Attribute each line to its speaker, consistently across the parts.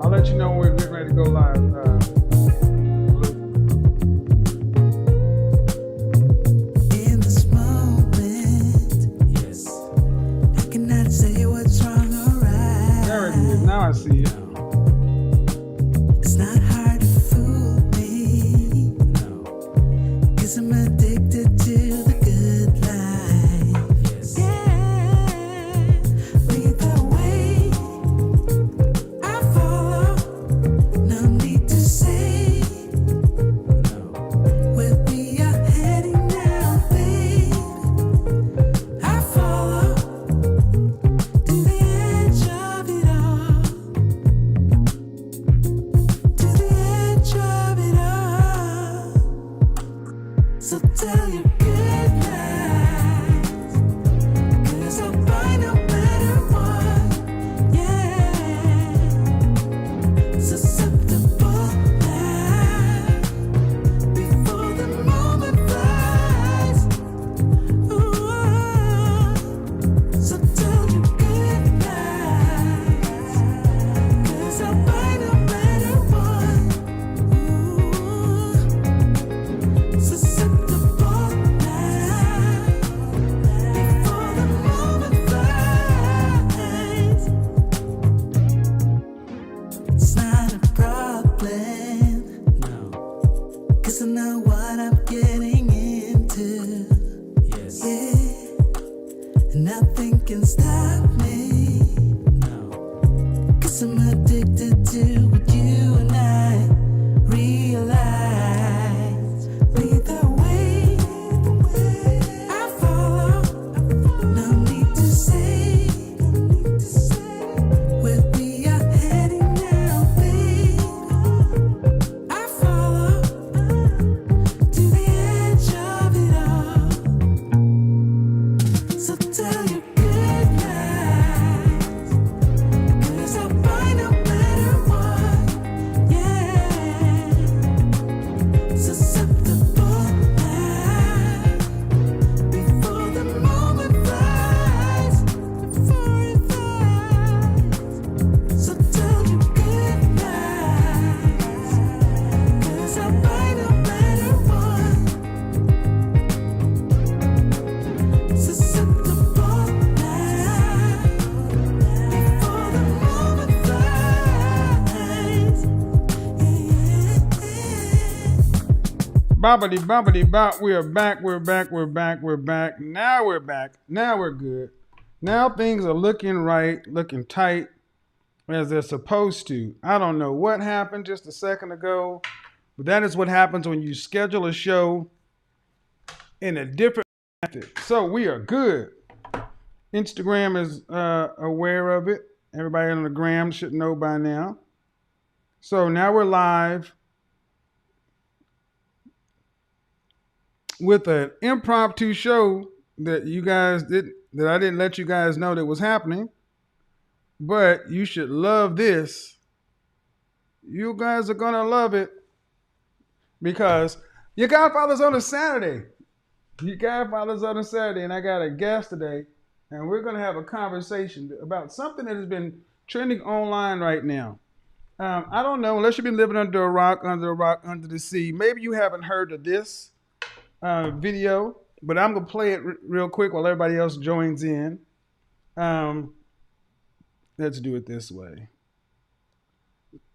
Speaker 1: I'll let you know when we're getting ready to go live.
Speaker 2: In this moment, yes, I cannot say what's wrong or right.
Speaker 1: There it is. Now I see it.
Speaker 2: It's not hard to fool me, no, 'cause I'm addicted to the good life. Yes. Yeah, lead the way, I follow. No need to say where we are heading now, babe. I follow to the edge of it all, to the edge of it all. So tell your good lies, 'cause I'll find no better one. Yeah, susceptible now, before the moment flies. Ooh, so tell your good lies, 'cause I'll find a better one. Ooh, susceptible now, before the moment flies. It's not a problem, no, 'cause I know what I'm getting into. Yes. Yeah, and nothing can stop me, no, 'cause I'm addicted to what you and I realize. Lead the way, I follow. No need to say where we are heading now, babe. I follow to the edge of it all. So tell your good lies, 'cause I'll find a better one. Yeah, susceptible now, before the moment flies, before it flies. So tell your good lies, 'cause I'll find a better one. Susceptible now, before the moment flies.
Speaker 1: Bobbity bobbity bop. We're back. We're back. We're back. We're back. Now we're back. Now we're good. Now things are looking right, looking tight as they're supposed to. I don't know what happened just a second ago, but that is what happens when you schedule a show in a different method. So we are good. Instagram is aware of it. Everybody on the gram should know by now. So now we're live with an impromptu show that I didn't let you guys know that was happening. But you should love this. You guys are gonna love it because your Godfather's on a Saturday. Your Godfather's on a Saturday, and I got a guest today, and we're gonna have a conversation about something that has been trending online right now. I don't know, unless you've been living under a rock, under the sea. Maybe you haven't heard of this video, but I'm gonna play it real quick while everybody else joins in. Let's do it this way.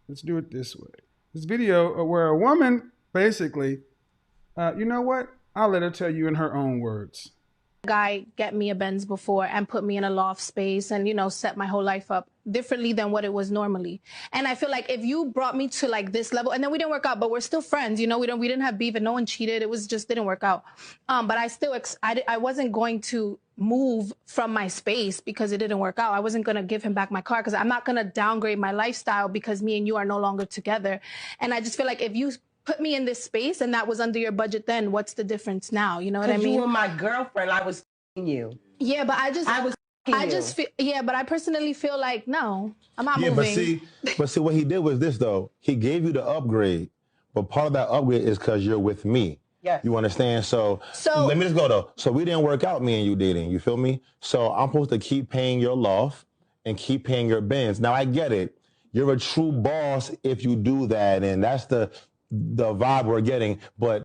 Speaker 1: Let's do it this way. This video where a woman basically, you know what? I'll let her tell you in her own words.
Speaker 3: Guy get me a Benz before and put me in a loft space and, set my whole life up differently than what it was normally. And I feel like if you brought me to like this level, and then we didn't work out, but we're still friends, we didn't have beef and no one cheated. It was just didn't work out. But I still, I wasn't going to move from my space because it didn't work out. I wasn't going to give him back my car because I'm not going to downgrade my lifestyle because me and you are no longer together. And I just feel like if you put me in this space and that was under your budget, then what's the difference now? You know what I mean?
Speaker 4: You were my girlfriend. I was you.
Speaker 3: Yeah, but I just feel, but I personally feel like, no, I'm not moving.
Speaker 5: But see, what he did was this, though. He gave you the upgrade, but part of that upgrade is because you're with me.
Speaker 4: Yes.
Speaker 5: You understand? So let me just go, though. So we didn't work out, me and you dating. You feel me? So I'm supposed to keep paying your loft and keep paying your Benz. Now, I get it. You're a true boss if you do that, and that's the vibe we're getting. But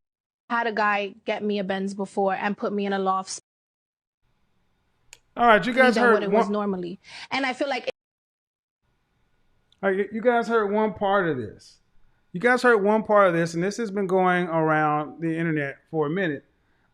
Speaker 3: Had a guy get me a Benz before and put me in a loft
Speaker 1: All right, you guys
Speaker 3: than what
Speaker 1: heard
Speaker 3: it was
Speaker 1: one.
Speaker 3: normally. And I feel like
Speaker 1: All right, you guys heard one part of this. You guys heard one part of this, and this has been going around the internet for a minute.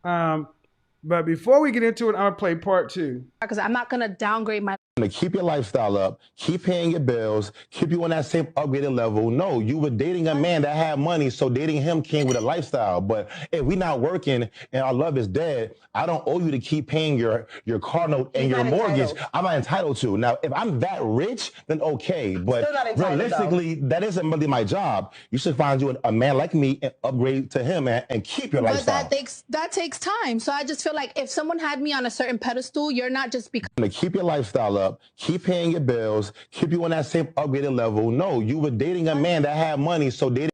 Speaker 1: But before we get into it, I'm gonna play part two.
Speaker 3: because I'm not gonna downgrade my
Speaker 5: to keep your lifestyle up, keep paying your bills, keep you on that same upgraded level. No, you were dating a man that had money, so dating him came with a lifestyle. But if we not working and our love is dead, I don't owe you to keep paying your car note and
Speaker 4: He's
Speaker 5: your
Speaker 4: not
Speaker 5: mortgage.
Speaker 4: entitled.
Speaker 5: I'm not entitled to. Now, if I'm that rich, then okay. But
Speaker 4: Still not entitled,
Speaker 5: realistically, that isn't really my job. You should find you a man like me and upgrade to him and keep your
Speaker 3: but
Speaker 5: lifestyle.
Speaker 3: that takes time. So I just feel like if someone had me on a certain pedestal, you're not just because
Speaker 5: To keep your lifestyle up, keep paying your bills, keep you on that same upgraded level. No, you were dating a man that had money, so dating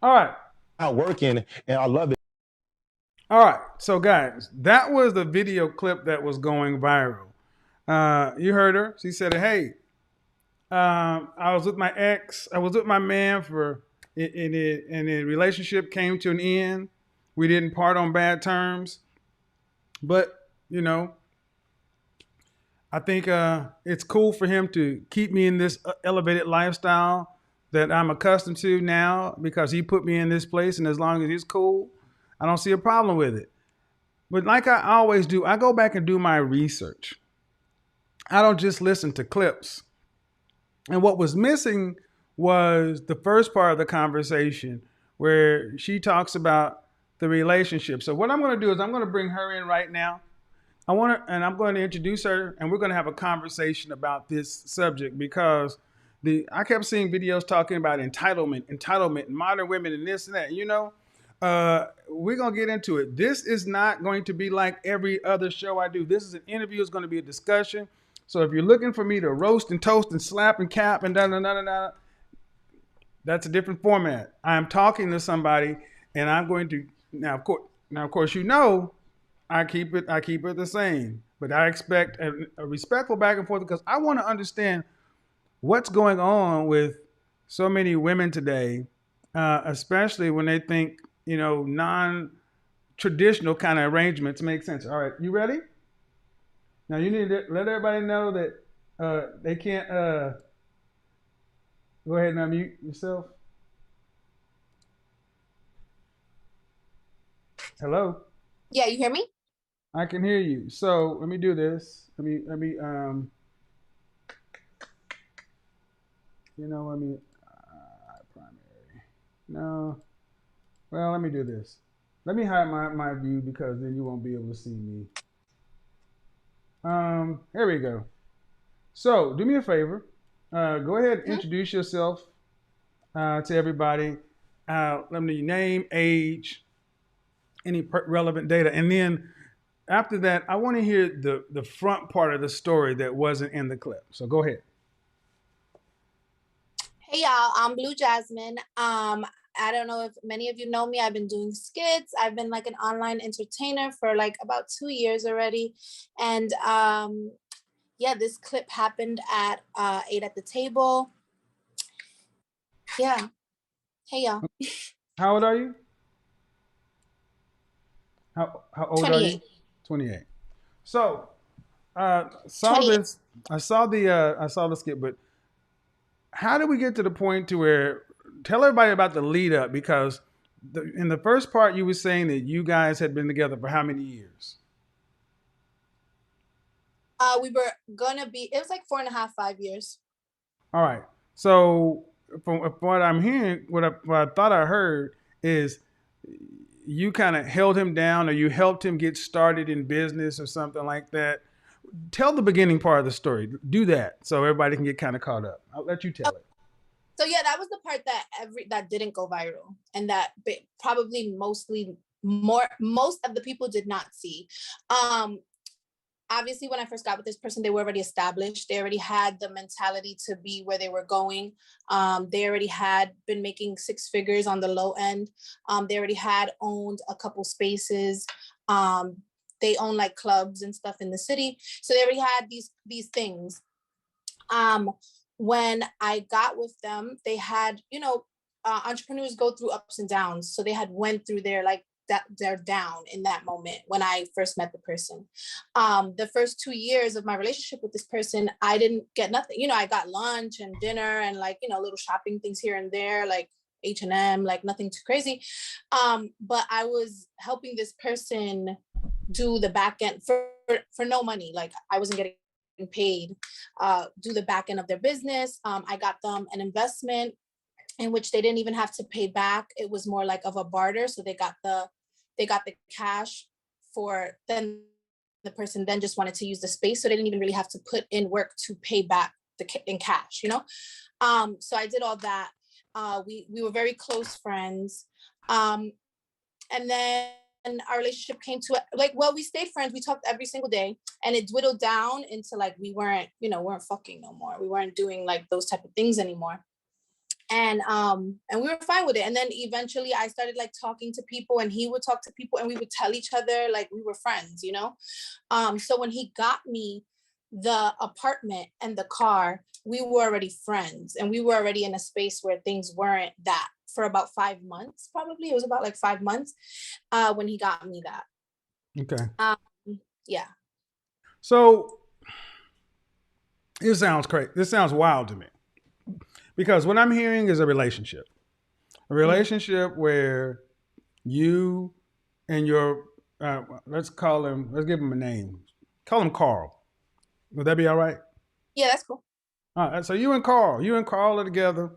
Speaker 1: All right.
Speaker 5: not working, and I love it.
Speaker 1: All right. So, guys, that was the video clip that was going viral. You heard her. She said, "Hey, I was with my ex. I was with my man and the relationship came to an end. We didn't part on bad terms, but you know, I think it's cool for him to keep me in this elevated lifestyle that I'm accustomed to now because he put me in this place, and as long as he's cool, I don't see a problem with it. But like I always do, I go back and do my research. I don't just listen to clips. And what was missing was the first part of the conversation where she talks about the relationship. So what I'm going to do is I'm going to bring her in right now. I'm going to introduce her, and we're going to have a conversation about this subject because I kept seeing videos talking about entitlement, modern women, and this and that. We're going to get into it. This is not going to be like every other show I do. This is an interview. It's going to be a discussion. So if you're looking for me to roast and toast and slap and cap and da, that's a different format. I'm talking to somebody, and I'm going to now. Of course, I keep it the same, but I expect a respectful back and forth because I want to understand what's going on with so many women today, especially when they think non-traditional kind of arrangements make sense. All right, you ready? Now you need to let everybody know that they can't. Go ahead and unmute yourself. Hello.
Speaker 3: yeah, you hear me?
Speaker 1: I can hear you. So let me do this. Let me primary. No. Well, let me do this. Let me hide my view because then you won't be able to see me. Here we go. So do me a favor. Go ahead and introduce yourself to everybody. Let me know your name, age, any relevant data, and then after that, I want to hear the front part of the story that wasn't in the clip. So go ahead.
Speaker 6: Hey y'all, I'm Blue Jasmine. I don't know if many of you know me. I've been doing skits. I've been like an online entertainer for like about 2 years already. And yeah, this clip happened at 8 at the table. Yeah. Hey y'all.
Speaker 1: How old are you? How old
Speaker 6: 28.
Speaker 1: are you? 28. So saw
Speaker 6: 28.
Speaker 1: this. I saw the skit, but how did we get to the point to where? Tell everybody about the lead up because in the first part you were saying that you guys had been together for how many years?
Speaker 6: We were gonna be. It was like 4.5, 5 years.
Speaker 1: All right. So from what I'm hearing, what I thought I heard is you kind of held him down or you helped him get started in business or something like that. Tell the beginning part of the story. Do that so everybody can get kind of caught up. I'll let you tell it.
Speaker 6: So yeah, that was the part that didn't go viral, and that probably most of the people did not see. Obviously, when I first got with this person, they were already established. They already had the mentality to be where they were going. They already had been making 6 figures on the low end. They already had owned a couple spaces. They own like clubs and stuff in the city. So they already had these things. when I got with them, they had, entrepreneurs go through ups and downs. So they had went through their like that they're down in that moment when I first met the person. The first 2 years of my relationship with this person, I didn't get nothing. I got lunch and dinner and like, little shopping things here and there, like H&M, like nothing too crazy. But I was helping this person do the back end for no money. Like I wasn't getting paid, do the back end of their business. I got them an investment in which they didn't even have to pay back. It was more like of a barter. So they got the cash for then the person then just wanted to use the space. So they didn't even really have to put in work to pay back in cash, So I did all that. We were very close friends. And then our relationship came to we stayed friends. We talked every single day, and it dwindled down into like we weren't fucking no more. We weren't doing like those type of things anymore. And we were fine with it. And then eventually I started like talking to people, and he would talk to people, and we would tell each other like we were friends, So when he got me the apartment and the car, we were already friends, and we were already in a space where things weren't that for about 5 months, probably. It was about like 5 months when he got me that.
Speaker 1: Okay.
Speaker 6: Yeah.
Speaker 1: So it sounds crazy. This sounds wild to me. Because what I'm hearing is a relationship where you and your, let's give him a name. Call him Carl. Would that be all right?
Speaker 6: Yeah, that's cool.
Speaker 1: All right. So you and Carl are together.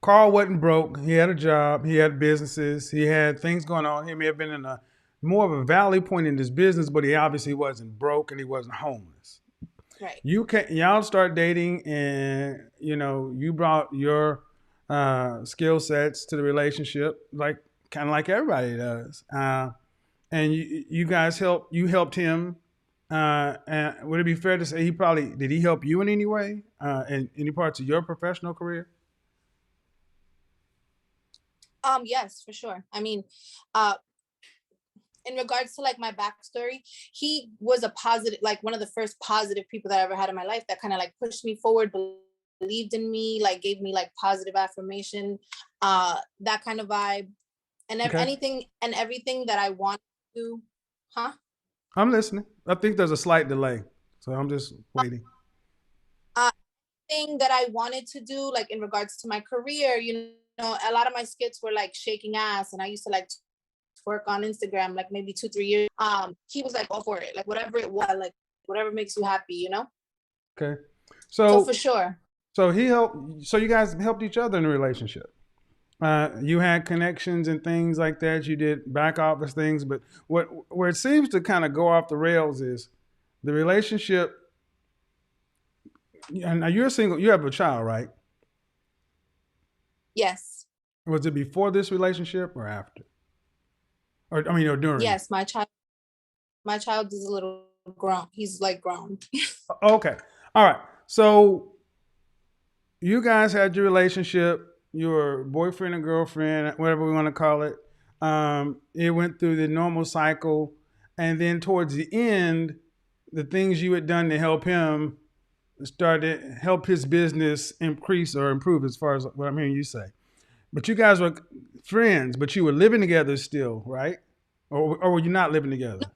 Speaker 1: Carl wasn't broke. He had a job. He had businesses. He had things going on. He may have been in a more of a valley point in his business, but he obviously wasn't broke and he wasn't homeless.
Speaker 6: Right.
Speaker 1: Y'all start dating, and you brought your skill sets to the relationship, like kind of like everybody does. And you guys helped him. And would it be fair to say did he help you in any way in any parts of your professional career?
Speaker 6: Yes, for sure. I mean, in regards to like my backstory, he was a positive, like one of the first positive people that I ever had in my life that kind of like pushed me forward, believed in me, like gave me like positive affirmation, that kind of vibe, and anything and everything that I want to do. Huh?
Speaker 1: I'm listening. I think there's a slight delay, so I'm just waiting.
Speaker 6: Thing that I wanted to do, like in regards to my career, a lot of my skits were like shaking ass, and I used to like work on Instagram, like maybe 2-3 years. He was like all for it, like whatever it was, like whatever makes you happy,
Speaker 1: Okay.
Speaker 6: So for sure.
Speaker 1: So you guys helped each other in the relationship. You had connections and things like that. You did back office things, but where it seems to kind of go off the rails is the relationship. And now you're single. You have a child, right?
Speaker 6: Yes.
Speaker 1: Was it before this relationship or after? Or during?
Speaker 6: Yes, my child is a little grown. He's like grown.
Speaker 1: Okay. All right. So you guys had your relationship, your boyfriend and girlfriend, whatever we want to call it. It went through the normal cycle. And then towards the end, the things you had done to help him help his business increase or improve, as far as what I'm hearing you say. But you guys were friends, but you were living together still, right? Or were you not living together?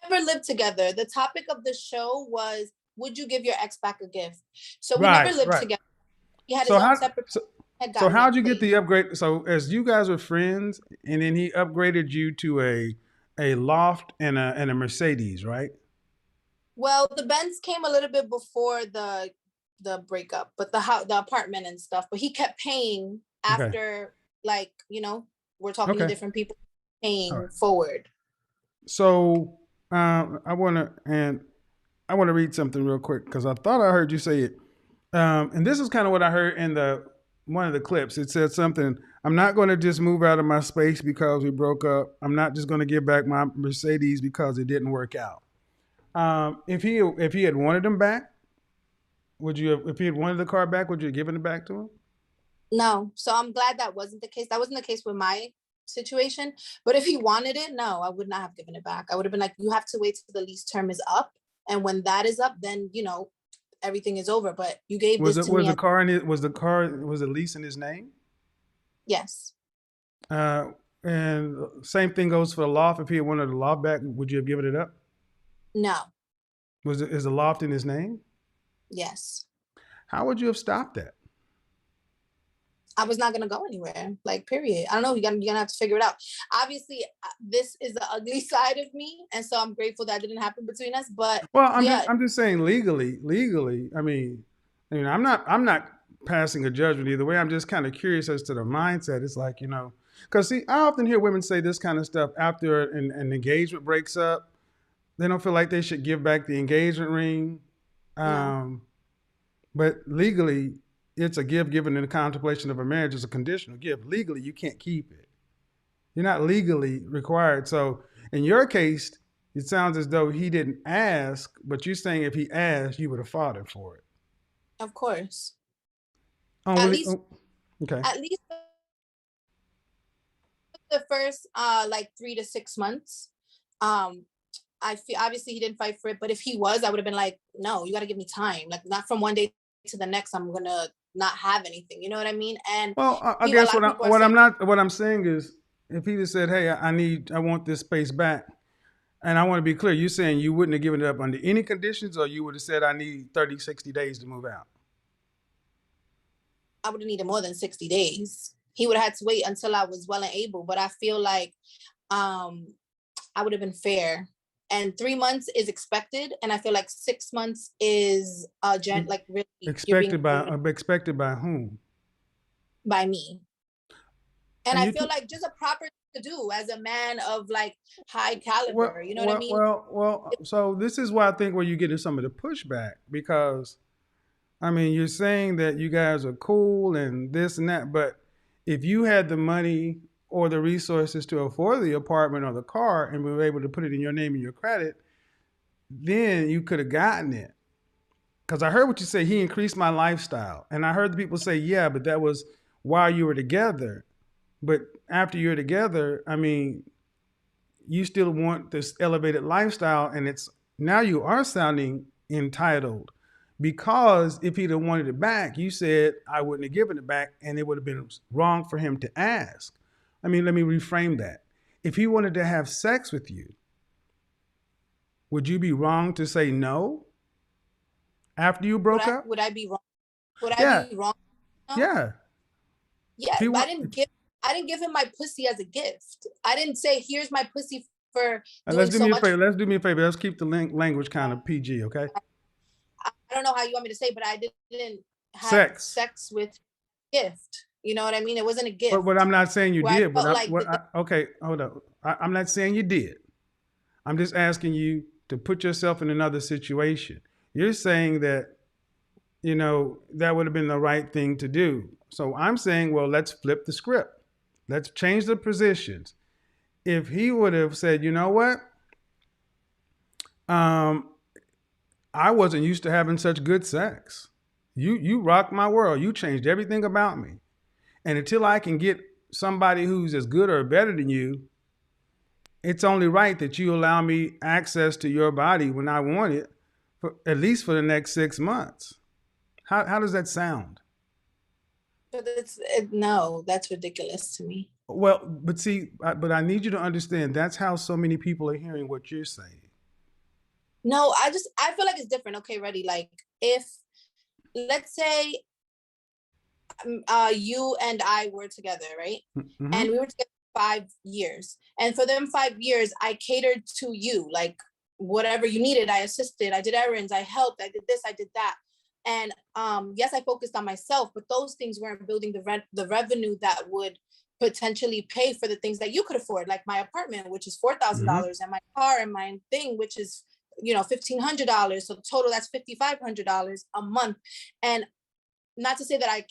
Speaker 6: Never lived together. The topic of the show was, would you give your ex back a gift? So we
Speaker 1: Right,
Speaker 6: never lived
Speaker 1: right.
Speaker 6: together. He had his own separate.
Speaker 1: So how'd you get the upgrade? So as you guys were friends, and then he upgraded you to a loft and a Mercedes, right?
Speaker 6: Well, the Benz came a little bit before the breakup, but the apartment and stuff. But he kept paying after, like, we're talking to different people, paying forward.
Speaker 1: So I want to read something real quick because I thought I heard you say it, and this is kind of what I heard in one of the clips. It said something. I'm not going to just move out of my space because we broke up. I'm not just going to give back my Mercedes because it didn't work out. If he had wanted them back, would you have, if he had wanted the car back, would you have given it back to him?
Speaker 6: No. So I'm glad that wasn't the case. That wasn't the case with my situation. But if he wanted it, no, I would not have given it back. I would have been like, you have to wait till the lease term is up. And when that is up, then, everything is over. But you gave
Speaker 1: Was
Speaker 6: this
Speaker 1: it
Speaker 6: to me.
Speaker 1: was the lease in his name?
Speaker 6: Yes.
Speaker 1: And same thing goes for the loft. If he had wanted the loft back, would you have given it up?
Speaker 6: No.
Speaker 1: Is the loft in his name?
Speaker 6: Yes.
Speaker 1: How would you have stopped that?
Speaker 6: I was not gonna go anywhere. Like, period. I don't know. You're gonna have to figure it out. Obviously, this is the ugly side of me, and so I'm grateful that didn't happen between us. But
Speaker 1: Well,
Speaker 6: yeah,
Speaker 1: I'm just saying legally. I'm not passing a judgment either way. I'm just kind of curious as to the mindset. It's like, because see, I often hear women say this kind of stuff after an engagement breaks up. They don't feel like they should give back the engagement ring.
Speaker 6: no,
Speaker 1: But legally, it's a gift given in the contemplation of a marriage. It's a conditional gift. Legally, you can't keep it. You're not legally required. So in your case, it sounds as though he didn't ask, but you're saying if he asked, you would have fought him for it.
Speaker 6: of course.
Speaker 1: Oh,
Speaker 6: At
Speaker 1: really?
Speaker 6: least,
Speaker 1: Oh, okay.
Speaker 6: at least the first like 3 to 6 months. I feel obviously he didn't fight for it, but if he was, I would have been like, no, you got to give me time. Like, not from one day to the next, I'm gonna not have anything. You know what I mean? And
Speaker 1: Well, I
Speaker 6: a
Speaker 1: guess
Speaker 6: lot of people are saying,
Speaker 1: what I'm saying is, if he just said, "Hey, I want this space back," and I want to be clear, you're saying you wouldn't have given it up under any conditions, or you would have said, "I need 30, 60 days to move out."
Speaker 6: I would have needed more than 60 days. He would have had to wait until I was well and able. But I feel like I would have been fair. And 3 months is expected, and I feel like 6 months is like really you're being
Speaker 1: Expected by whom?
Speaker 6: by me. And
Speaker 1: And
Speaker 6: I
Speaker 1: you
Speaker 6: feel
Speaker 1: can,
Speaker 6: like just a proper to do as a man of like high caliber. You know what I mean?
Speaker 1: so this is why I think where you get into some of the pushback, because you're saying that you guys are cool and this and that, but if you had the money or the resources to afford the apartment or the car and were able to put it in your name and your credit, then you could have gotten it. Because I heard what you say, he increased my lifestyle. And I heard the people say, yeah, but that was while you were together. But after you're together, you still want this elevated lifestyle. And it's now you are sounding entitled. Because if he'd have wanted it back, you said I wouldn't have given it back, and it would have been wrong for him to ask. Let me reframe that. If he wanted to have sex with you, would you be wrong to say no after you broke up?
Speaker 6: Would I be wrong? Would
Speaker 1: Yeah,
Speaker 6: I be wrong? No?
Speaker 1: yeah.
Speaker 6: Yeah, but I didn't give him my pussy as a gift. I didn't say, here's my pussy for
Speaker 1: Let's
Speaker 6: doing
Speaker 1: do
Speaker 6: so
Speaker 1: me a
Speaker 6: much.
Speaker 1: favor. Let's do me a favor. Let's keep the language kind of PG, okay?
Speaker 6: I don't know how you want me to say, but I didn't have sex with gift. You know what I mean? It wasn't a gift.
Speaker 1: But I'm not saying you
Speaker 6: Where I
Speaker 1: did.
Speaker 6: felt
Speaker 1: But
Speaker 6: like
Speaker 1: okay, hold up. I'm not saying you did. I'm just asking you to put yourself in another situation. You're saying that, that would have been the right thing to do. So I'm saying, well, let's flip the script. Let's change the positions. If he would have said, you know what? I wasn't used to having such good sex. You rocked my world. You changed everything about me. And until I can get somebody who's as good or better than you, it's only right that you allow me access to your body when I want it, at least for the next 6 months. How does that sound?
Speaker 6: But no, that's ridiculous to me.
Speaker 1: Well, but see, but I need you to understand that's how so many people are hearing what you're saying.
Speaker 6: No, I feel like it's different. Okay, ready? Like, if let's say you and I were together, right?
Speaker 1: Mm-hmm.
Speaker 6: And we were together 5 years. And for them 5 years, I catered to you. Like, whatever you needed, I assisted, I did errands, I helped, I did this, I did that. And yes, I focused on myself, but those things weren't building the revenue that would potentially pay for the things that you could afford, like my apartment, which is $4,000, and my car and my thing, which is $1,500. So total, that's $5,500 a month. And not to say that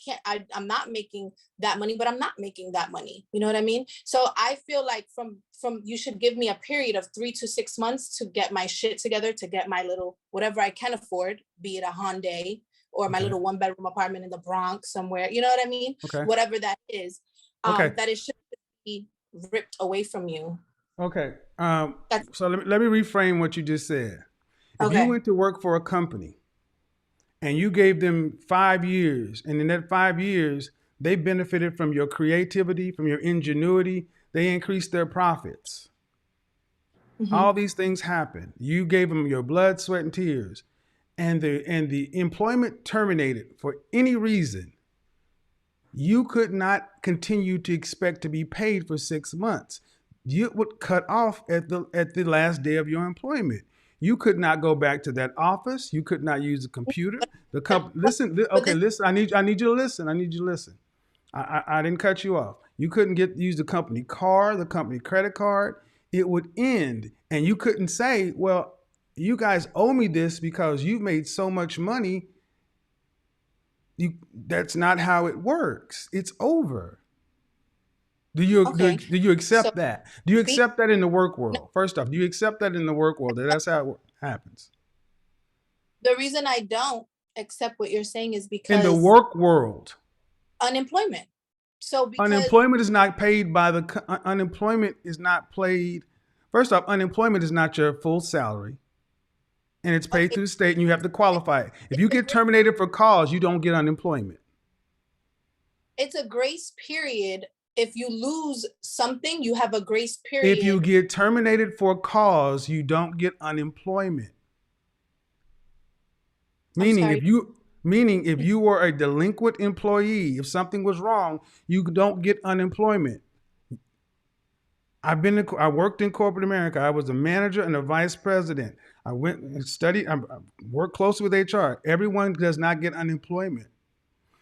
Speaker 6: I'm not making that money, but I'm not making that money. You know what I mean? So I feel like from you should give me a period of 3 to 6 months to get my shit together, to get my little, whatever I can afford, be it a Hyundai or my little 1-bedroom apartment in the Bronx somewhere. You know what I mean?
Speaker 1: Okay.
Speaker 6: Whatever that is,
Speaker 1: okay.
Speaker 6: That it should be ripped away from you.
Speaker 1: Okay. So let me reframe what you just said. If
Speaker 6: Okay.
Speaker 1: you went to work for a company and you gave them 5 years, and in that 5 years, they benefited from your creativity, from your ingenuity. They increased their profits. All these things happen. You gave them your blood, sweat, and tears, and the employment terminated for any reason. You could not continue to expect to be paid for 6 months. You would cut off at the last day of your employment. You could not go back to that office. You could not use a computer. The listen. Okay, listen. I need you to listen. I need you to listen. I didn't cut you off. You couldn't use the company car, the company credit card. It would end, and you couldn't say, "Well, you guys owe me this because you've made so much money." That's not how it works. It's over. Do you accept that? Do you accept that in the work world? First off, do you accept that in the work world? That's how it happens.
Speaker 6: The reason I don't accept what you're saying is because
Speaker 1: in the work world,
Speaker 6: unemployment. So because
Speaker 1: unemployment is not paid by unemployment is not paid. First off, unemployment is not your full salary, and it's paid through the state, and you have to qualify. If you get terminated for cause, you don't get unemployment.
Speaker 6: It's a grace period. If you lose something, you have a grace period.
Speaker 1: If you get terminated for cause, you don't get unemployment. Meaning if you were a delinquent employee, if something was wrong, you don't get unemployment. I worked in corporate America. I was a manager and a vice president. I went and studied. I worked closely with HR. Everyone does not get unemployment.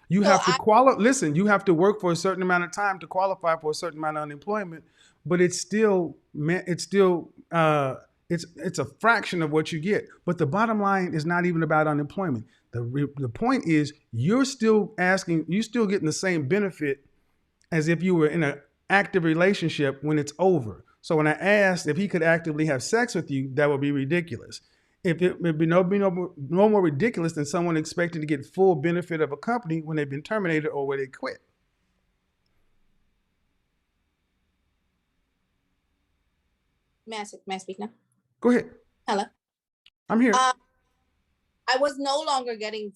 Speaker 1: You have to listen, you have to work for a certain amount of time to qualify for a certain amount of unemployment, but it's a fraction of what you get. But the bottom line is not even about unemployment. The point is you're still getting the same benefit as if you were in an active relationship when it's over. So when I asked if he could actively have sex with you, that would be ridiculous. It'd be no more ridiculous than someone expecting to get full benefit of a company when they've been terminated or where they quit.
Speaker 6: May I speak now?
Speaker 1: Go ahead.
Speaker 6: Hello.
Speaker 1: I'm here.
Speaker 6: I was no longer getting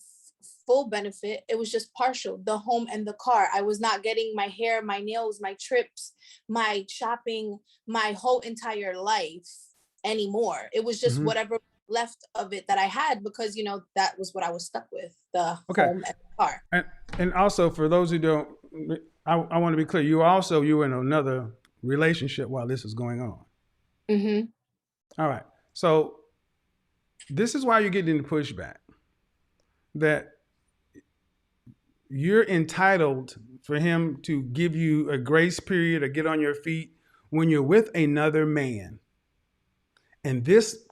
Speaker 6: full benefit. It was just partial, the home and the car. I was not getting my hair, my nails, my trips, my shopping, my whole entire life anymore. It was just whatever left of it that I had because, that was what I was stuck with, the home and the car.
Speaker 1: And also for those who don't, I want to be clear, you were in another relationship while this is going on. All right. So this is why you're getting the pushback that you're entitled for him to give you a grace period or get on your feet when you're with another man. And this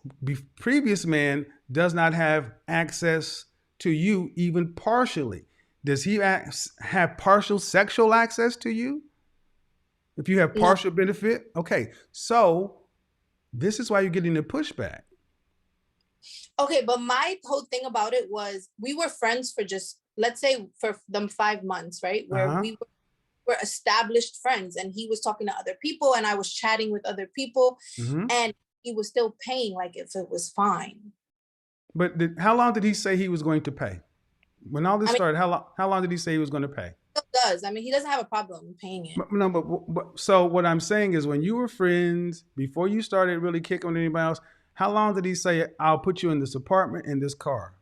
Speaker 1: previous man does not have access to you even partially. Does he have partial sexual access to you? If you have partial benefit? Okay, so this is why you're getting the pushback.
Speaker 6: Okay, but my whole thing about it was we were friends for just, let's say for them 5 months, right? Where we were established friends and he was talking to other people and I was chatting with other people and he was still paying like if it was fine.
Speaker 1: But how long did he say he was going to pay? When all this started, how long did he say he was going to pay?
Speaker 6: He does. I mean, he doesn't have a problem paying it.
Speaker 1: But so what I'm saying is when you were friends, before you started really kicking with anybody else, how long did he say, I'll put you in this apartment, in this car?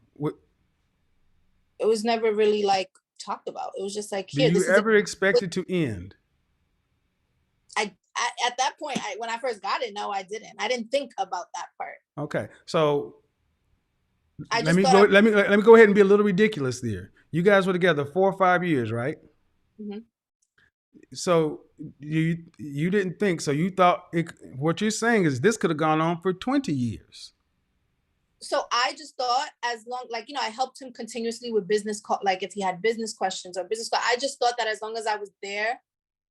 Speaker 6: It was never really like talked about. It was just like,
Speaker 1: here. Do you ever expect it to end?
Speaker 6: At that point, when I first got it, no, I didn't. I didn't think about that part.
Speaker 1: Okay, so let me go ahead and be a little ridiculous there. You guys were together 4 or 5 years, right? So you didn't think, so you thought what you're saying is this could have gone on for 20 years.
Speaker 6: So I just thought as long, I helped him continuously with business, like if he had business questions or I just thought that as long as I was there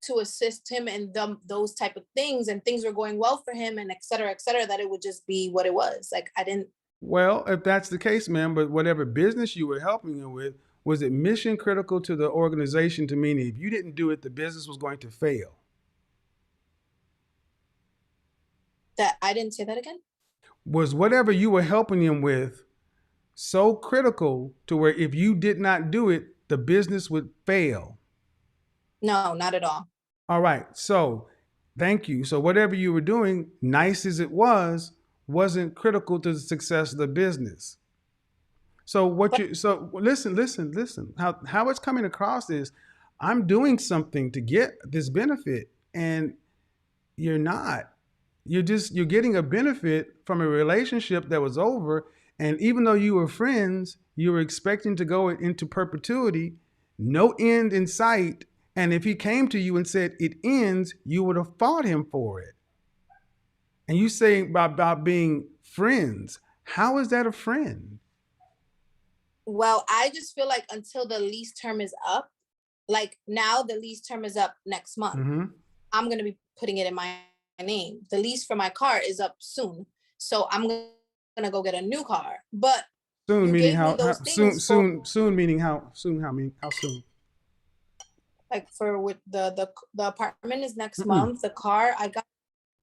Speaker 6: to assist him in those type of things and things were going well for him and et cetera, that it would just be what it was. Like I didn't.
Speaker 1: Well, if that's the case, man, but whatever business you were helping him with, was it mission critical to the organization to mean if you didn't do it, the business was going to fail?
Speaker 6: That I didn't say that again?
Speaker 1: Was whatever you were helping him with, so critical to where if you did not do it, the business would fail?
Speaker 6: No, not at all.
Speaker 1: All right. So thank you. So whatever you were doing, nice as it was, wasn't critical to the success of the business. So listen. How it's coming across is I'm doing something to get this benefit and you're not. You're getting a benefit from a relationship that was over, and even though you were friends, you were expecting to go into perpetuity, no end in sight. And if he came to you and said it ends, you would have fought him for it. And you saying about being friends. How is that a friend?
Speaker 6: Well, I just feel like until the lease term is up, like now the lease term is up next month.
Speaker 1: Mm-hmm.
Speaker 6: I'm going to be putting it in my name. The lease for my car is up soon. So I'm going to go get a new car. But
Speaker 1: Soon
Speaker 6: you
Speaker 1: meaning
Speaker 6: gave me
Speaker 1: how
Speaker 6: those
Speaker 1: soon?
Speaker 6: things for,
Speaker 1: Soon meaning how soon? How soon?
Speaker 6: like for with the apartment is next
Speaker 1: Mm-mm.
Speaker 6: month. The car I got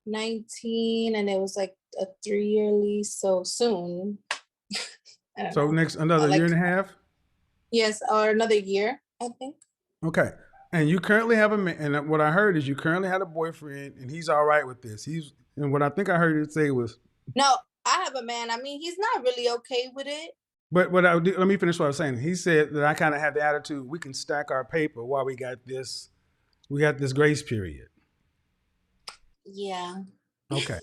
Speaker 6: 19 and it was like a 3-year lease. So soon. I don't
Speaker 1: So
Speaker 6: know.
Speaker 1: next another
Speaker 6: Like-
Speaker 1: year and a half.
Speaker 6: Yes, or another year, I think.
Speaker 1: Okay. And you currently have a man, and what I heard is you currently had a boyfriend, and he's all right with this. And what I think I heard you say was,
Speaker 6: No, I have a man. I mean, he's not really okay with it.
Speaker 1: but let me finish what I was saying. He said that I kind of had the attitude we can stack our paper while we got this grace period.
Speaker 6: Yeah.
Speaker 1: Okay.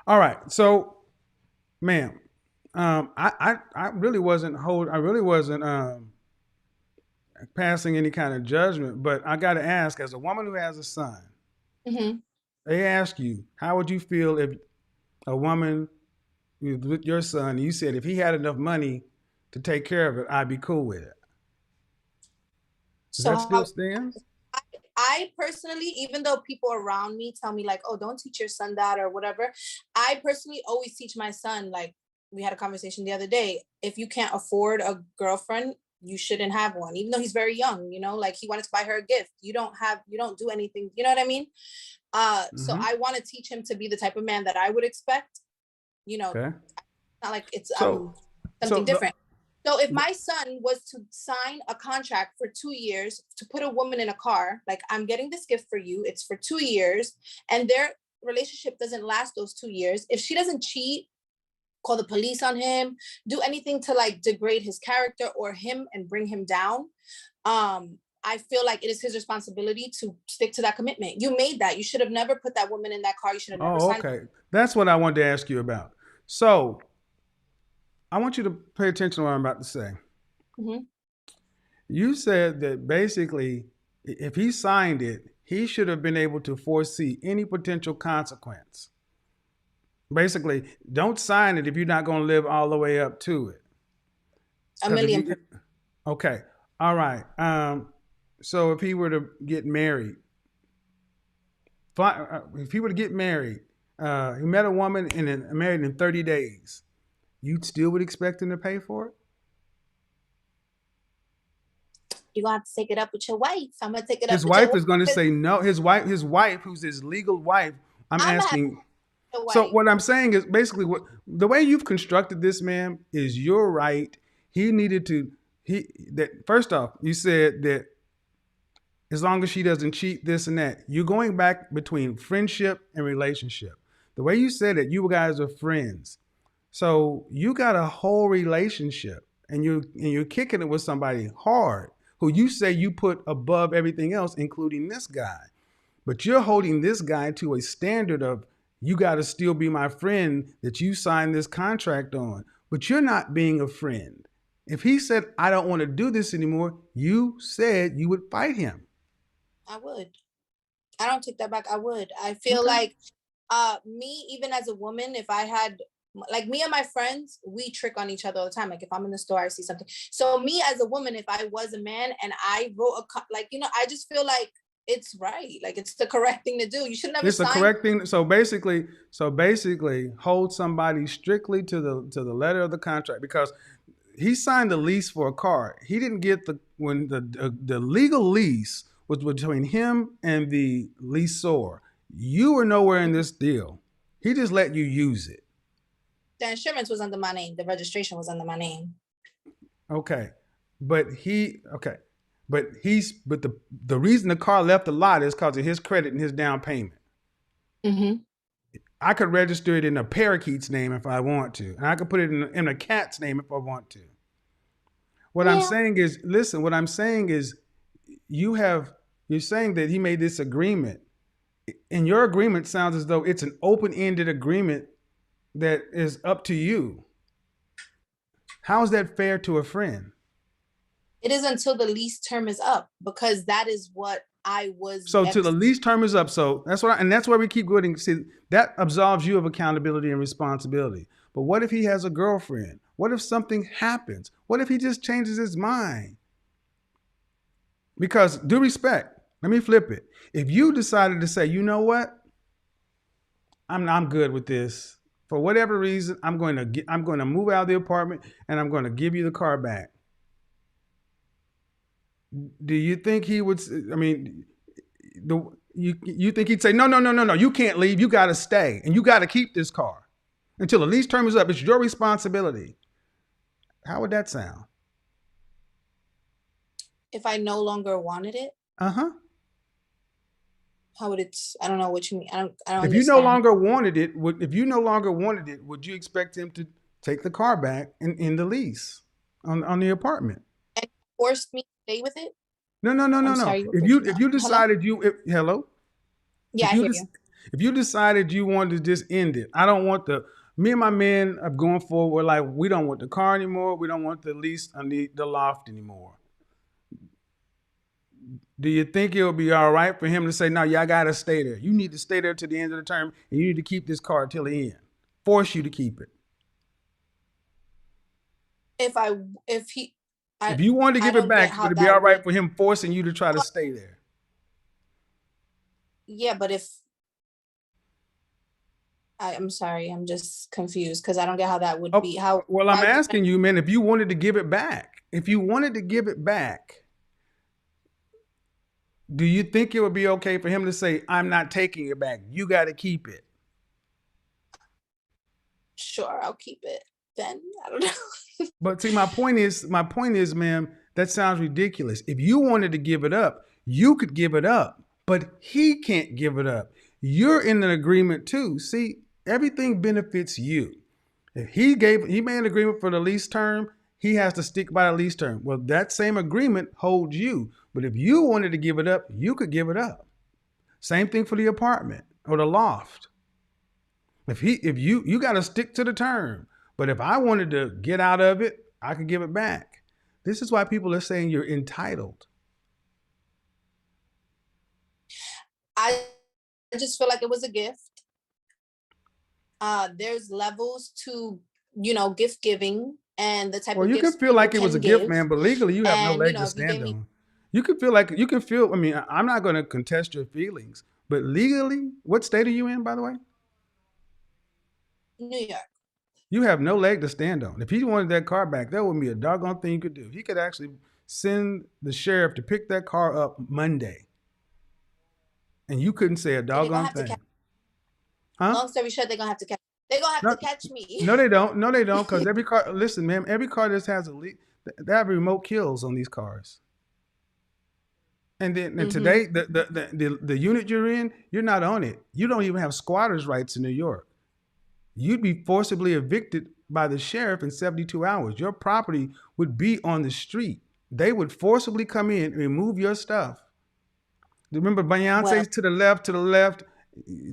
Speaker 1: All right. So, ma'am, I really wasn't passing any kind of judgment, but I got to ask, as a woman who has a son,
Speaker 6: hmm
Speaker 1: they ask you, how would you feel if a woman with your son, you said if he had enough money to take care of it, I'd be cool with it. Does
Speaker 6: So
Speaker 1: that still stand?
Speaker 6: I personally, even though people around me tell me like, oh, don't teach your son that or whatever, I personally always teach my son, like we had a conversation the other day, if you can't afford a girlfriend, you shouldn't have one, even though he's very young, like he wanted to buy her a gift. You don't do anything, you know what I mean? So
Speaker 1: Mhm.
Speaker 6: I want to teach him to be the type of man that I would expect,
Speaker 1: Okay.
Speaker 6: not like it's
Speaker 1: So
Speaker 6: something
Speaker 1: the-
Speaker 6: different. So if my son was to sign a contract for 2 years to put a woman in a car, like I'm getting this gift for you, it's for 2 years, and their relationship doesn't last those 2 years, if she doesn't cheat, call the police on him, do anything to like degrade his character or him and bring him down, I feel like it is his responsibility to stick to that commitment. You made that. You should have never put that woman in that car. You should have never
Speaker 1: Oh,
Speaker 6: signed.
Speaker 1: okay. That's what I wanted to ask you about. So I want you to pay attention to what I'm about to say.
Speaker 6: Mhm.
Speaker 1: You said that basically, if he signed it, he should have been able to foresee any potential consequence. Basically, don't sign it if you're not going to live all the way up to it.
Speaker 6: A million.
Speaker 1: Okay. All right. So if he were to get married, he met a woman and then married in 30 days, you still would expect him to pay for it?
Speaker 6: You're gonna have to take it up with your wife. I'm gonna take it up.
Speaker 1: His
Speaker 6: with
Speaker 1: wife
Speaker 6: your
Speaker 1: is going to say no. His wife, who's his legal wife. I'm
Speaker 6: I'm
Speaker 1: asking.
Speaker 6: wife.
Speaker 1: So what I'm saying is basically the way you've constructed this, ma'am, is you're right. He needed to. First off, you said that as long as she doesn't cheat, this and that, you're going back between friendship and relationship. The way you said it, you guys are friends. So you got a whole relationship, and you're kicking it with somebody hard who you say you put above everything else, including this guy. But you're holding this guy to a standard of you got to still be my friend that you signed this contract on. But you're not being a friend. If he said, I don't want to do this anymore, you said you would fight him.
Speaker 6: I would. I don't take that back. I would. I feel
Speaker 1: Okay.
Speaker 6: like me, even as a woman, if I had like me and my friends, we trick on each other all the time. Like if I'm in the store, I see something. So me as a woman, if I was a man and I wrote I just feel like it's right. Like it's the correct thing to do. You should never
Speaker 1: It's the
Speaker 6: sign.
Speaker 1: correct thing. So basically, hold somebody strictly to the letter of the contract, because he signed the lease for a car. He didn't get the legal lease was between him and the leaseor. You were nowhere in this deal. He just let you use it.
Speaker 6: The insurance was under my name. The registration was under my name.
Speaker 1: Okay. But the reason the car left the lot is because of his credit and his down payment.
Speaker 6: Mm-hmm.
Speaker 1: I could register it in a parakeet's name if I want to, and I could put it in a cat's name if I want to. What I'm
Speaker 6: Yeah.
Speaker 1: saying is, listen. What I'm saying is, you're saying that he made this agreement, and your agreement sounds as though it's an open-ended agreement that is up to you. How is that fair to a friend?
Speaker 6: It is until the lease term is up, because that is what I was.
Speaker 1: So till the lease term is up. So that's that's why we keep going. See, that absolves you of accountability and responsibility. But what if he has a girlfriend? What if something happens? What if he just changes his mind? Because due respect, let me flip it. If you decided to say, you know what, I'm good with this. For whatever reason, I'm going to move out of the apartment and I'm going to give you the car back. Do you think he would? I mean, you think he'd say, no, you can't leave. You got to stay and you got to keep this car until the lease term is up. It's your responsibility. How would that sound?
Speaker 6: If I no longer wanted it,
Speaker 1: Uh-huh.
Speaker 6: how would it? I don't know what you mean. I don't
Speaker 1: If you no longer wanted it, would you expect him to take the car back in the lease on the apartment?
Speaker 6: And forced me to stay with it.
Speaker 1: No.
Speaker 6: Sorry,
Speaker 1: If you decided hello?
Speaker 6: Yeah, I hear you.
Speaker 1: If you decided you wanted to just end it, I don't want me and my men are going forward. We're like, we don't want the car anymore. We don't want the lease on the loft anymore. Do you think it would be all right for him to say, no, y'all got to stay there. You need to stay there to the end of the term, and you need to keep this car till the end. Force you to keep it. If you wanted to give it back, would it be all right for him forcing you to try to stay there?
Speaker 6: Yeah, but I'm sorry, I'm just confused because I don't get how that would be.
Speaker 1: Well, I'm asking you, man, if you wanted to give it back, do you think it would be okay for him to say, I'm not taking it back. You got to keep it.
Speaker 6: Sure, I'll keep it then. I don't know.
Speaker 1: But see, my point is, ma'am, that sounds ridiculous. If you wanted to give it up, you could give it up, but he can't give it up. You're in an agreement too. See, everything benefits you. If he made an agreement for the lease term, he has to stick by the lease term. Well, that same agreement holds you. But if you wanted to give it up, you could give it up. Same thing for the apartment or the loft. If you got to stick to the term. But if I wanted to get out of it, I could give it back. This is why people are saying you're entitled.
Speaker 6: I just feel like it was a gift. There's levels to, gift giving and the type of gifts.
Speaker 1: Well, you can feel like it was a gift, man, but legally you have no leg to stand on. You can feel, I mean, I'm not going to contest your feelings, but legally, what state are you in, by the way?
Speaker 6: New York.
Speaker 1: You have no leg to stand on. If he wanted that car back, that wouldn't be a doggone thing you could do. He could actually send the sheriff to pick that car up Monday. And you couldn't say a doggone thing.
Speaker 6: Huh? Long story short, they're going to have to catch me.
Speaker 1: No, they don't. Because every car, listen, ma'am, every car that has they have remote kills on these cars. And then today, the unit you're in, you're not on it. You don't even have squatters' rights in New York. You'd be forcibly evicted by the sheriff in 72 hours. Your property would be on the street. They would forcibly come in and remove your stuff. Remember Beyonce's to the left,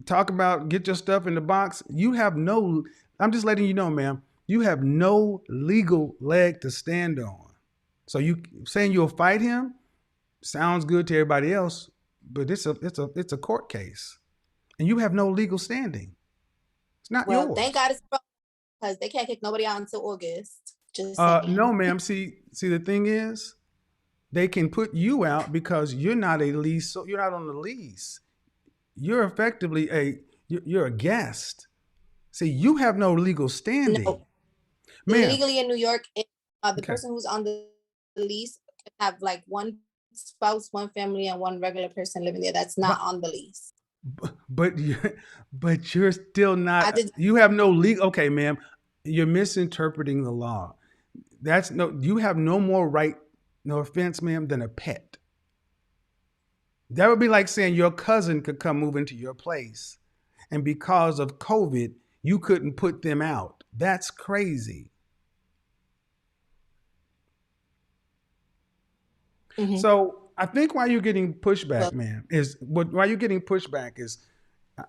Speaker 1: talk about get your stuff in the box. I'm just letting you know, ma'am, you have no legal leg to stand on. So you saying you'll fight him sounds good to everybody else, but it's a court case. And you have no legal standing. It's not yours.
Speaker 6: Thank God it's because they can't kick nobody out until August. Just
Speaker 1: no, ma'am. See, the thing is, they can put you out because you're not a lease. So you're not on the lease. You're effectively you're a guest. See, you have no legal standing.
Speaker 6: No. Legally in New York, the person who's on the lease can have like one spouse, one family, and one regular person living there. That's not on the lease.
Speaker 1: But you're still not. You have no legal. Okay, ma'am, you're misinterpreting the law. you have no more right, no offense, ma'am, than a pet. That would be like saying your cousin could come move into your place, and because of COVID, you couldn't put them out. That's crazy.
Speaker 6: Mhm.
Speaker 1: So I think why you're getting pushback,
Speaker 6: Look,
Speaker 1: man, is why you're getting pushback is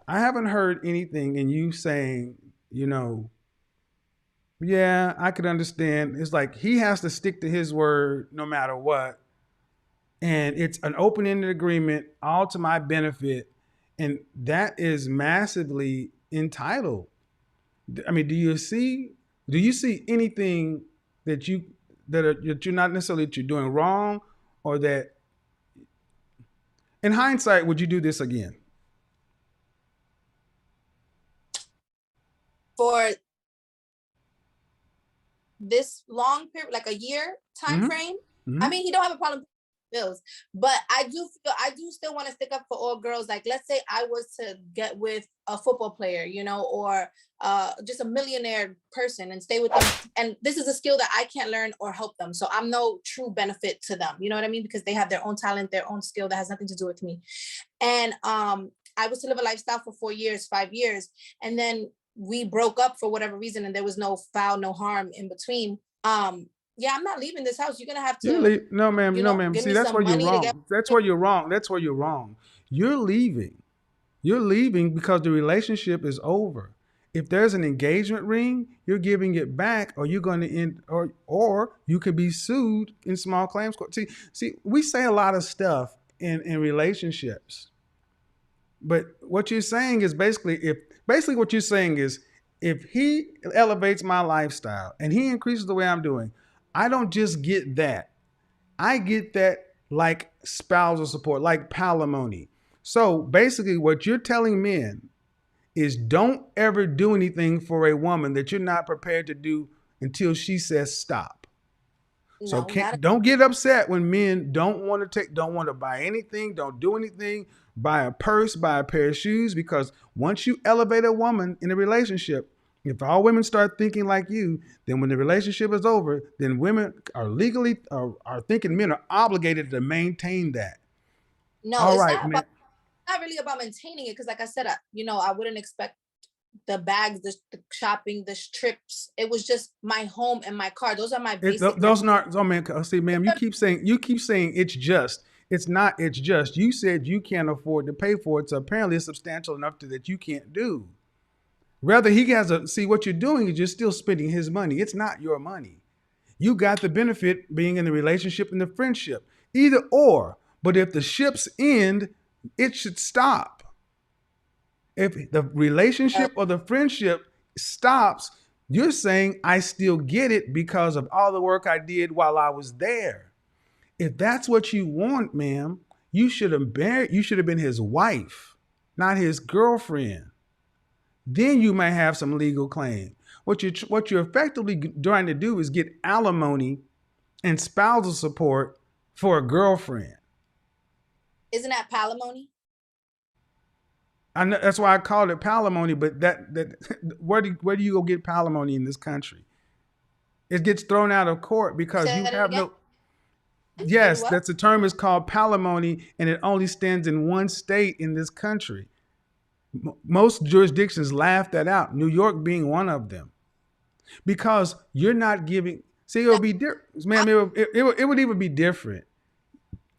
Speaker 1: I haven't heard anything in you saying, yeah, I could understand. It's like he has to stick to his word no matter what. And it's an open-ended agreement, all to my benefit. And that is massively entitled. I mean, do you see anything that that you're not necessarily that you're doing wrong, or that in hindsight would you do this again?
Speaker 6: for this long period, like a year time
Speaker 1: Mhm.
Speaker 6: frame,
Speaker 1: Mhm.
Speaker 6: I mean, he don't have a problem paying bills, but I do still want to stick up for all girls. Like, let's say I was to get with a football player, or just a millionaire person and stay with them, and this is a skill that I can't learn or help them, so I'm no true benefit to them. You know what I mean? Because they have their own talent, their own skill that has nothing to do with me. And I was to live a lifestyle for 4 years, 5 years, and then we broke up for whatever reason, and there was no foul, no harm in between. Yeah, I'm not leaving this house. You're gonna have
Speaker 1: You
Speaker 6: to,
Speaker 1: leave. No, ma'am. No, ma'am.
Speaker 6: give
Speaker 1: See,
Speaker 6: me
Speaker 1: that's
Speaker 6: some
Speaker 1: where you're
Speaker 6: money to get.
Speaker 1: wrong. That's where you're wrong. That's where you're wrong. You're leaving. You're leaving because the relationship is over. If there's an engagement ring, you're giving it back, or you're going to end, or you could be sued in small claims court. See, we say a lot of stuff in relationships, but what you're saying is basically what you're saying is if he elevates my lifestyle and he increases the way I'm doing, I don't just get that. I get that like spousal support, like palimony. So basically, what you're telling men is don't ever do anything for a woman that you're not prepared to do until she says stop. So
Speaker 6: No, not
Speaker 1: don't get upset when men don't want to buy anything, don't do anything, buy a purse, buy a pair of shoes, because once you elevate a woman in a relationship, if all women start thinking like you, then when the relationship is over, then women are legally are thinking men are obligated to maintain that.
Speaker 6: no.
Speaker 1: All
Speaker 6: It's
Speaker 1: right, man.
Speaker 6: not really about maintaining it, because, like I said, I wouldn't expect the bags, the shopping, the trips. It was just my home and my car. Those are my basic.
Speaker 1: Those not. Oh man, see, ma'am, you keep saying it's just. It's not. It's just. You said you can't afford to pay for it, so apparently it's substantial enough that you can't do. Rather, he has a see what you're doing is you're still spending his money. It's not your money. You got the benefit being in the relationship and the friendship. Either or. But if the ships end, it should stop. If the relationship or the friendship stops, you're saying I still get it because of all the work I did while I was there. If that's what you want, ma'am, you should have been his wife, not his girlfriend. Then you may have some legal claim. What you're effectively trying to do is get alimony and spousal support for a girlfriend.
Speaker 6: Isn't that palimony?
Speaker 1: I know, that's why I called it palimony. But where do you go get palimony in this country? It gets thrown out of court because you have no. Yes, that's the term is called palimony, and it only stands in one state in this country. Most jurisdictions laugh that out, New York being one of them, because you're not giving. See, it would be different, ma'am. It would even be different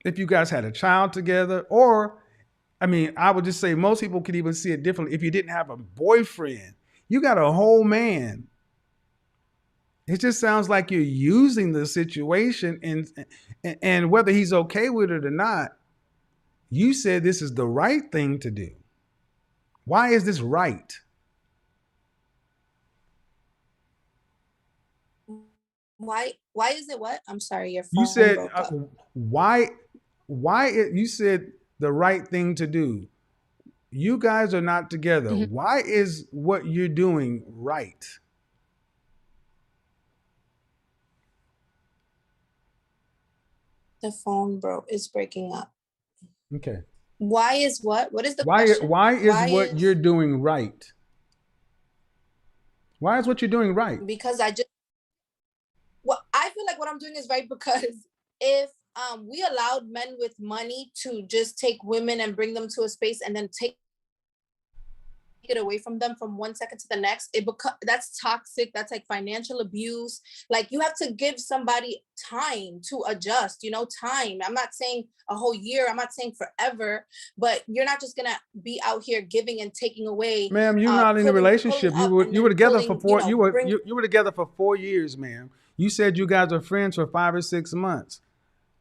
Speaker 1: if you guys had a child together, or, I mean, I would just say most people could even see it differently if you didn't have a boyfriend. You got a whole man. It just sounds like you're using the situation, and whether he's okay with it or not, you said this is the right thing to do. Why is this right?
Speaker 6: Why is it what? I'm sorry, your phone
Speaker 1: You said
Speaker 6: broke up.
Speaker 1: why you said the right thing to do. You guys are not together.
Speaker 6: Mhm.
Speaker 1: Why is what you're doing right?
Speaker 6: The phone is breaking up.
Speaker 1: Okay.
Speaker 6: Why is what? What is the question?
Speaker 1: Why is what you're doing right? Why is what you're doing right?
Speaker 6: Because I feel like what I'm doing is right, because if we allowed men with money to just take women and bring them to a space and then take it away from them from 1 second to the next, that's toxic. That's like financial abuse. Like, you have to give somebody time to adjust, time. I'm not saying a whole year, I'm not saying forever, but you're not just gonna be out here giving and taking away.
Speaker 1: Ma'am, you're not in a relationship. You were together for four. You were together for 4 years, ma'am. You said you guys are friends for 5 or 6 months.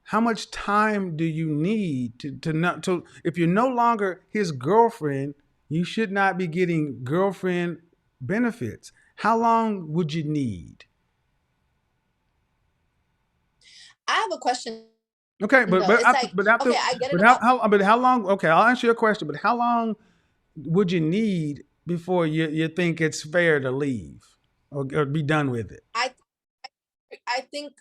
Speaker 1: How much time do you need to if you're no longer his girlfriend, you should not be getting girlfriend benefits. How long would you need?
Speaker 6: I have a question.
Speaker 1: Okay, but
Speaker 6: I get it.
Speaker 1: How long? Okay, I'll answer your question. But how long would you need before you think it's fair to leave or be done with it?
Speaker 6: I think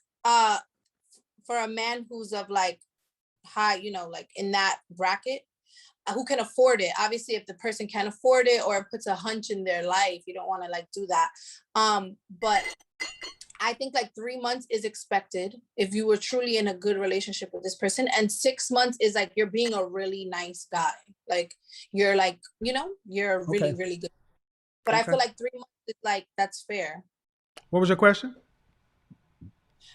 Speaker 6: for a man who's of like high, like in that bracket, who can afford it. Obviously, if the person can't afford it or puts a hunch in their life, you don't want to like do that. But I think like 3 months is expected if you were truly in a good relationship with this person. And 6 months is like you're being a really nice guy. Like, you're like, you're really, really good. But I feel like 3 months is like, that's fair.
Speaker 1: What was your question?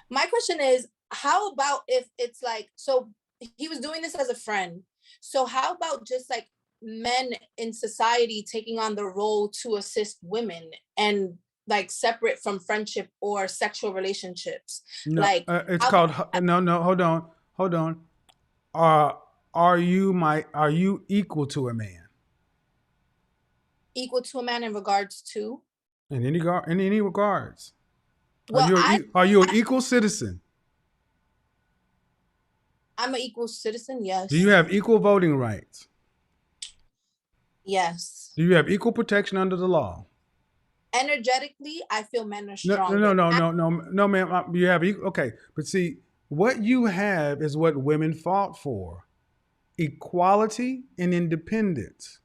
Speaker 6: My question is, how about if it's like, so he was doing this as a friend. So how about just like men in society taking on the role to assist women and like separate from friendship or sexual relationships?
Speaker 1: No,
Speaker 6: like
Speaker 1: it's called no. Hold on. Are you equal to a man?
Speaker 6: Equal to a man in regards to?
Speaker 1: In any regards.
Speaker 6: Well,
Speaker 1: are you an equal citizen?
Speaker 6: I'm an equal citizen, yes.
Speaker 1: Do you have equal voting rights?
Speaker 6: Yes.
Speaker 1: Do you have equal protection under the law?
Speaker 6: Energetically, I feel men are strong.
Speaker 1: No, ma'am. You have equal. Okay, but see, what you have is what women fought for: equality and independence.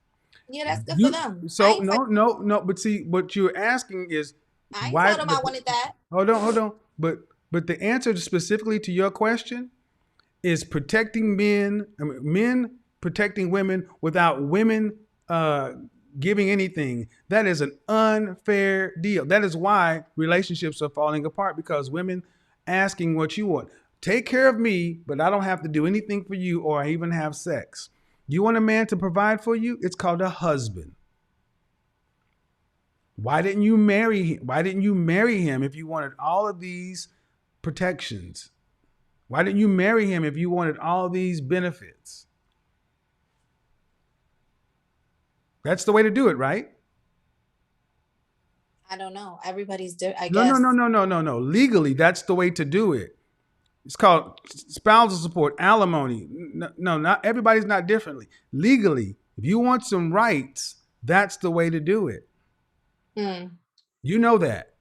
Speaker 6: Yeah, that's good for them.
Speaker 1: So no. But see, what you're asking is,
Speaker 6: I ain't told them I wanted that.
Speaker 1: Hold on. But the answer specifically to your question is protecting men protecting women without women giving anything. That is an unfair deal. That is why relationships are falling apart, because women asking what you want. Take care of me, but I don't have to do anything for you or even have sex. You want a man to provide for you? It's called a husband. Why didn't you marry him? Why didn't you marry him if you wanted all of these protections? Why didn't you marry him if you wanted all these benefits? That's the way to do it, right?
Speaker 6: I don't know. Everybody's different, I guess.
Speaker 1: No. Legally, that's the way to do it. It's called spousal support, alimony. No, not everybody's not differently. Legally, if you want some rights, that's the way to do it. You know that.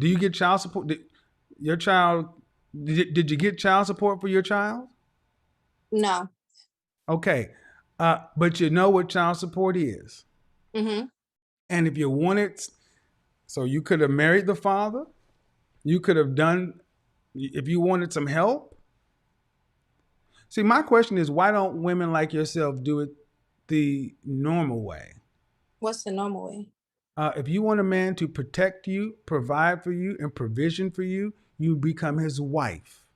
Speaker 1: Do you get child support? Did you get child support for your child?
Speaker 6: No.
Speaker 1: Okay. But you know what child support is.
Speaker 6: Mm-hmm.
Speaker 1: And if you wanted, so you could have married the father. You could have done, if you wanted some help. See, my question is, why don't women like yourself do it the normal way?
Speaker 6: What's the normal way?
Speaker 1: If you want a man to protect you, provide for you, and provision for you, you become his wife.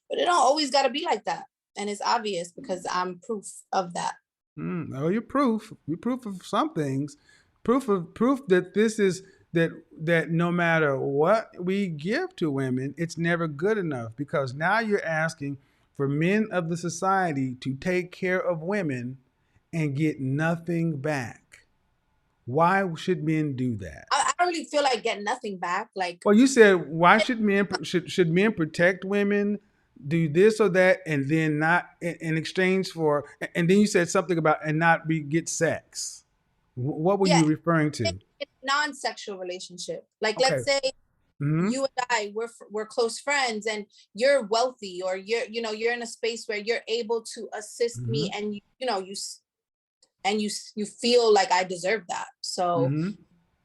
Speaker 6: But it don't always got to be like that. And it's obvious because I'm proof of that.
Speaker 1: Oh, you're proof. You're proof of some things. Proof that this is that no matter what we give to women, it's never good enough, because now you're asking for men of the society to take care of women and get nothing back. Why should men do that?
Speaker 6: I don't really feel like getting nothing back. Like,
Speaker 1: well, you said, why should men protect women, do this or that, and then not in exchange for, and then you said something about and not get sex. What were you referring to?
Speaker 6: It's non-sexual relationship. Like, let's say you and I, we're close friends, and you're wealthy, or you're in a space where you're able to assist me, and you feel like I deserve that. So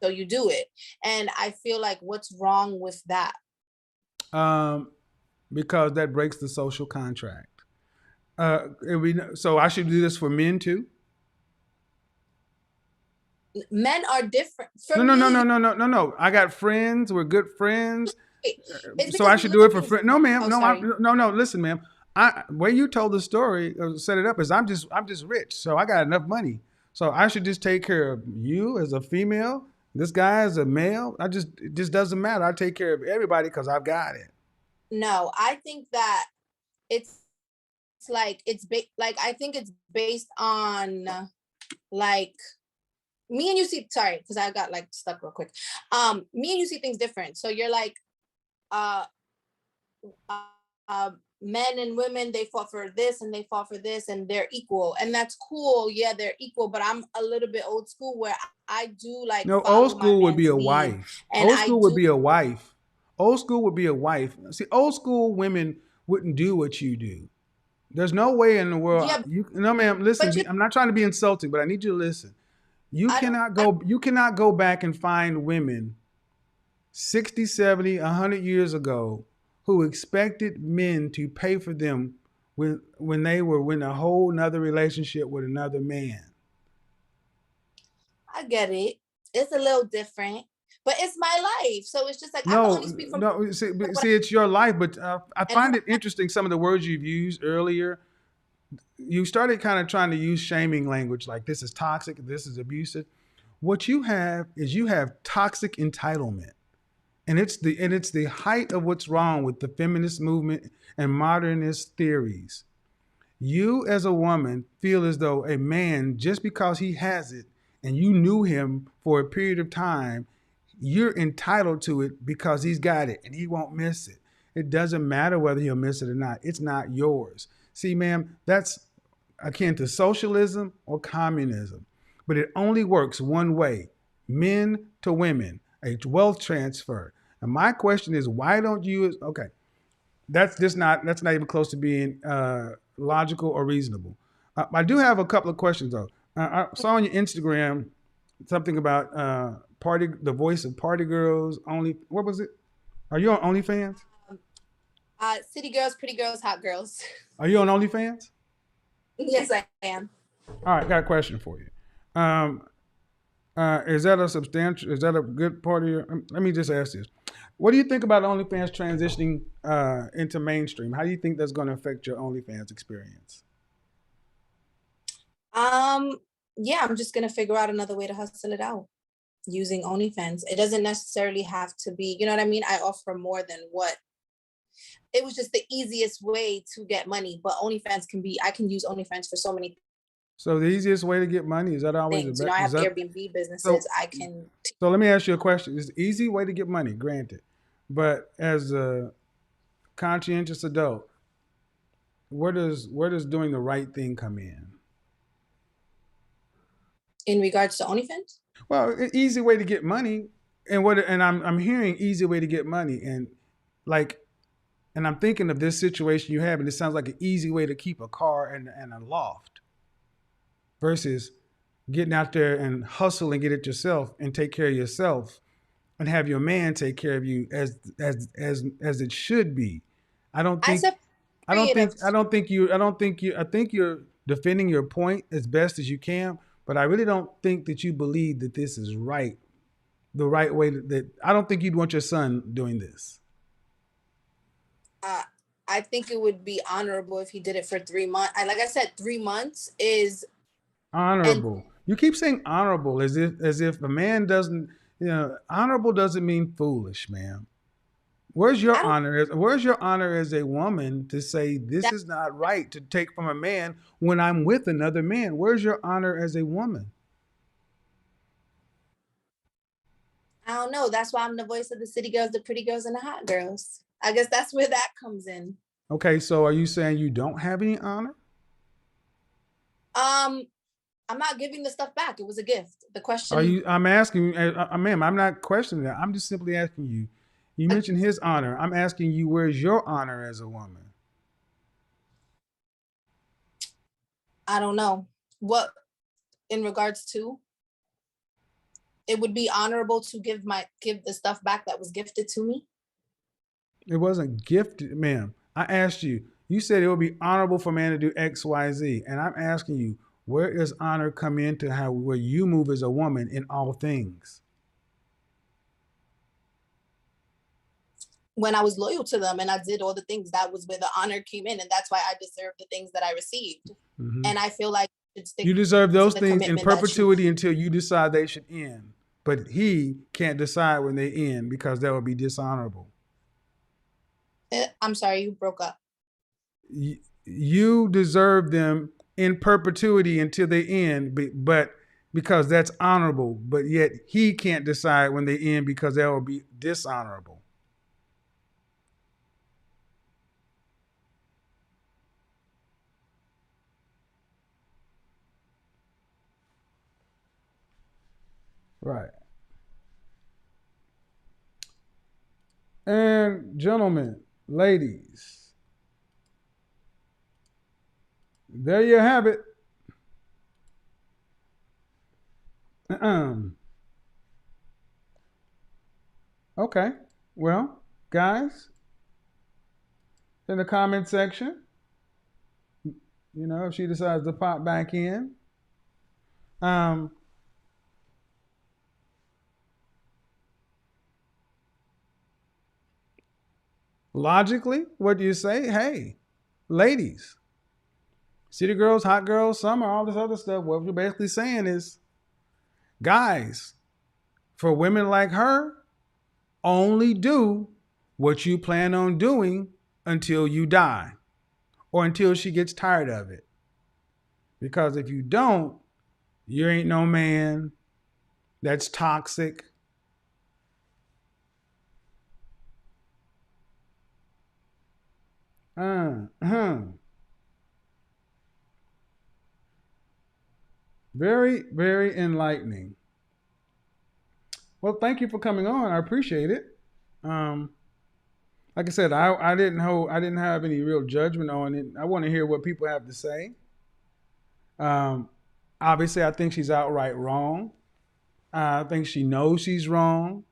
Speaker 6: so you do it. And I feel like, what's wrong with that?
Speaker 1: Because that breaks the social contract. So I should do this for men too?
Speaker 6: Men are different. For
Speaker 1: No, no, no,
Speaker 6: me,
Speaker 1: no, no, no, no, no. I got friends. We're good friends.
Speaker 6: it's
Speaker 1: So
Speaker 6: because
Speaker 1: I
Speaker 6: we
Speaker 1: should
Speaker 6: look
Speaker 1: do
Speaker 6: at
Speaker 1: it for
Speaker 6: things.
Speaker 1: friends. No, ma'am.
Speaker 6: Oh,
Speaker 1: No,
Speaker 6: sorry.
Speaker 1: no. Listen, ma'am. Way you told the story, set it up is I'm just rich, so I got enough money. So I should just take care of you as a female. This guy as a male. It just doesn't matter. I take care of everybody because I've got it.
Speaker 6: No, I think that it's like like I think it's based on like me and you see. Sorry, because I got like stuck real quick. Me and you see things different. So you're like, uh, men and women, they fought for this and they fought for this and they're equal, and that's cool. Yeah, they're equal, but I'm a little bit old school where I do like
Speaker 1: No, old
Speaker 6: follow my
Speaker 1: school would be
Speaker 6: man's
Speaker 1: a
Speaker 6: lead,
Speaker 1: wife.
Speaker 6: and
Speaker 1: Old
Speaker 6: I
Speaker 1: school would
Speaker 6: do.
Speaker 1: be a wife. Old school would be a wife. See, old school women wouldn't do what you do. There's no way in the world.
Speaker 6: Yeah,
Speaker 1: No, ma'am. Listen,
Speaker 6: but you,
Speaker 1: I'm not trying to be insulting, but I need you to listen. You
Speaker 6: I don't.
Speaker 1: cannot go. You cannot go back and find women 60, 70, 100 years ago who expected men to pay for them when they were in a whole nother relationship with another man.
Speaker 6: I get it. It's a little different, but it's my life, so it's just like I can
Speaker 1: No,
Speaker 6: only speak from
Speaker 1: no. See,
Speaker 6: what
Speaker 1: it's your life, but I
Speaker 6: and
Speaker 1: find it interesting some of the words you've used earlier. You started kind of trying to use shaming language, like this is toxic, this is abusive. What you have is you have toxic entitlement, and it's the height of what's wrong with the feminist movement and modernist theories. You as a woman feel as though a man, just because he has it and you knew him for a period of time, you're entitled to it because he's got it and he won't miss it. It doesn't matter whether he'll miss it or not. It's not yours. See, ma'am, that's akin to socialism or communism, but it only works one way: men to women, a wealth transfer. And my question is, why don't you? Okay, that's not even close to being logical or reasonable. I do have a couple of questions though. I saw on your Instagram something about the voice of party girls. Only what was it? Are you on OnlyFans?
Speaker 6: city girls, pretty girls, hot girls.
Speaker 1: Are you on OnlyFans?
Speaker 6: Yes, I am.
Speaker 1: All right, got a question for you. Um, is that a substantial? Is that a good part of your? Let me just ask this: what do you think about OnlyFans transitioning into mainstream? How do you think that's going to affect your OnlyFans experience?
Speaker 6: Yeah, I'm just gonna figure out another way to hustle it out using OnlyFans. It doesn't necessarily have to be, you know what I mean? I offer more than what it was just the easiest way to get money. But OnlyFans can be, I can use OnlyFans for so many
Speaker 1: So the easiest way to get money is that always the
Speaker 6: things. You know,
Speaker 1: best?
Speaker 6: I
Speaker 1: Is
Speaker 6: have
Speaker 1: that
Speaker 6: Airbnb businesses.
Speaker 1: so?
Speaker 6: I can,
Speaker 1: So let me ask you a question. It's an easy way to get money, granted, but as a conscientious adult, where does doing the right thing come in?
Speaker 6: in regards to OnlyFans.
Speaker 1: Well, an easy way to get money, and I'm hearing easy way to get money, and like, and I'm thinking of this situation you have, and it sounds like an easy way to keep a car and a loft versus getting out there and hustle and get it yourself and take care of yourself and have your man take care of you as it should be. I don't
Speaker 6: I
Speaker 1: think
Speaker 6: said creative.
Speaker 1: I think you're defending your point as best as you can, but I really don't think that you believe that this is right, the right way that I don't think you'd want your son doing this.
Speaker 6: Uh, I think it would be honorable if he did it for 3 months. Like I said, 3 months is, and
Speaker 1: Honorable. You keep saying honorable as if a man doesn't, honorable doesn't mean foolish, ma'am.
Speaker 6: I don't,
Speaker 1: Where's your honor as a woman to say this
Speaker 6: that,
Speaker 1: is not right to take from a man when I'm with another man? Where's your honor as a woman?
Speaker 6: I don't know. That's why I'm the voice of the city girls, the pretty girls, and the hot girls. I guess that's where that comes in.
Speaker 1: Okay, so are you saying you don't have any honor?
Speaker 6: Um, I'm not giving the stuff back. It was a gift. The
Speaker 1: Are
Speaker 6: question,
Speaker 1: you? I'm asking, ma'am. I'm not questioning that. I'm just simply asking you. You mentioned his honor. I'm asking you, where's your honor as a woman?
Speaker 6: I don't know what in regards to. it would be honorable to give the stuff back that was gifted to me.
Speaker 1: It wasn't gifted, ma'am. I asked you. You said it would be honorable for a man to do X, Y, Z, and I'm asking you, where does honor come into how where you move as a woman in all things?
Speaker 6: When I was loyal to them and I did all the things, that was where the honor came in, and that's why I deserve the things that I received.
Speaker 1: Mm-hmm.
Speaker 6: And I feel like
Speaker 1: you deserve those things in perpetuity until you decide they should end. But he can't decide when they end because that would be dishonorable.
Speaker 6: I'm sorry, you broke up.
Speaker 1: You deserve them in perpetuity until they end, but because that's honorable. But yet he can't decide when they end because that will be dishonorable. Right. And gentlemen, ladies, there you have it. Okay. Well, guys, in the comment section, you know, if she decides to pop back in, logically, what do you say? Hey, ladies, city girls, hot girls, summer, all this other stuff. What you're basically saying is, guys, for women like her, only do what you plan on doing until you die or until she gets tired of it. Because if you don't, you ain't no man. That's toxic. Very, very enlightening. Well, thank you for coming on. I appreciate it. Like I said, I didn't have any real judgment on it. I want to hear what people have to say. Obviously, I think she's outright wrong. I think she knows she's wrong.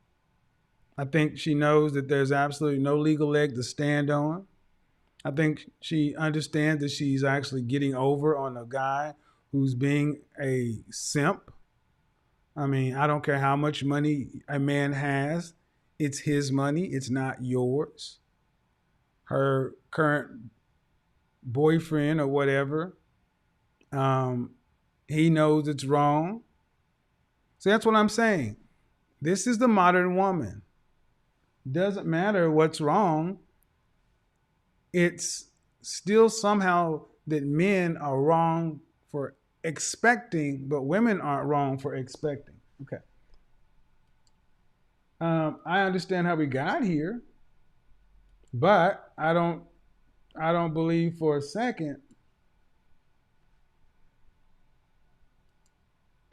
Speaker 1: I think she knows that there's absolutely no legal leg to stand on. I think she understands that she's actually getting over on a guy who's being a simp. I mean, I don't care how much money a man has. It's his money. It's not yours. Her current boyfriend or whatever, he knows it's wrong. So that's what I'm saying. This is the modern woman. Doesn't matter what's wrong. It's still somehow that men are wrong for expecting, but women aren't wrong for expecting. Okay. I understand how we got here, but I don't believe for a second.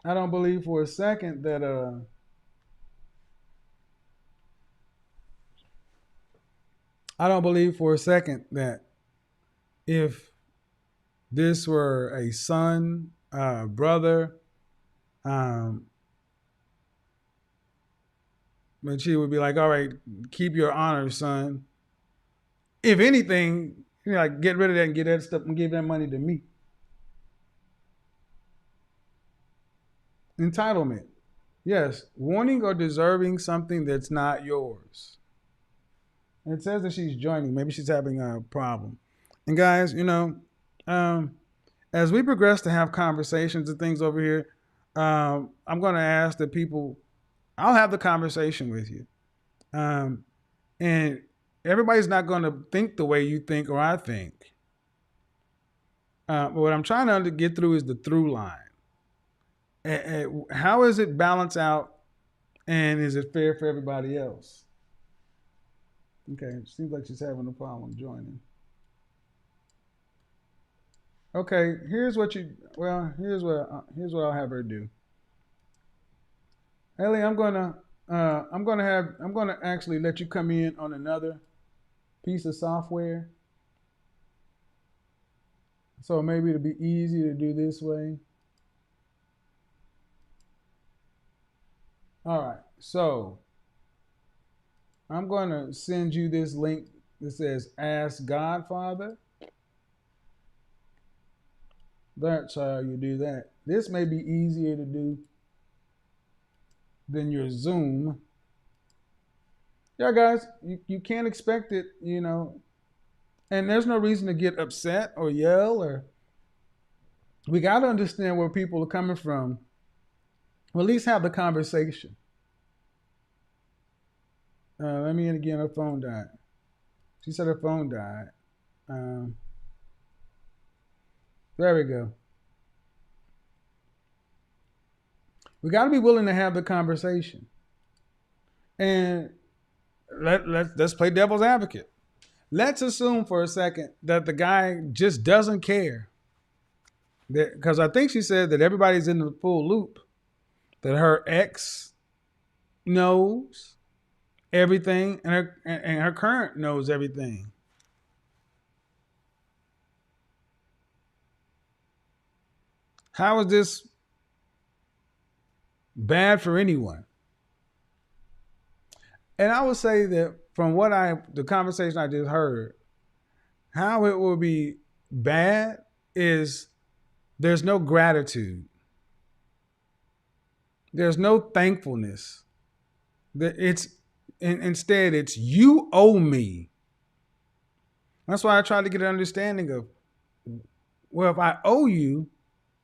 Speaker 1: I don't believe for a second that if this were a son, brother, but she would be like, all right, keep your honor, son. If anything, you know, like get rid of that and get that stuff and give that money to me. Entitlement. Yes, wanting or deserving something that's not yours. And it says that she's joining. Maybe she's having a problem. And guys, you know, as we progress to have conversations and things over here, I'm going to ask that people, I'll have the conversation with you. And everybody's not going to think the way you think or I think. But what I'm trying to get through is the through line. How is it balanced out, and is it fair for everybody else? Okay, it seems like she's having a problem joining. Okay, here's what I'll have her do. Ellie, I'm gonna actually let you come in on another piece of software. So maybe it'll be easy to do this way. All right. So I'm going to send you this link that says Ask Godfather. That's how you do that. This may be easier to do than your Zoom. Yeah, guys, you can't expect it, and there's no reason to get upset or yell or. We got to understand where people are coming from. Well, at least have the conversation. Let me in again. Her phone died. She said her phone died. There we go. We got to be willing to have the conversation. And let's play devil's advocate. Let's assume for a second that the guy just doesn't care. Because I think she said that everybody's in the full loop. That her ex knows everything and her current knows everything. How is this bad for anyone? And I would say that from the conversation I just heard, how it will be bad is there's no gratitude. There's no thankfulness. Instead, it's you owe me. That's why I try to get an understanding of, well, if I owe you,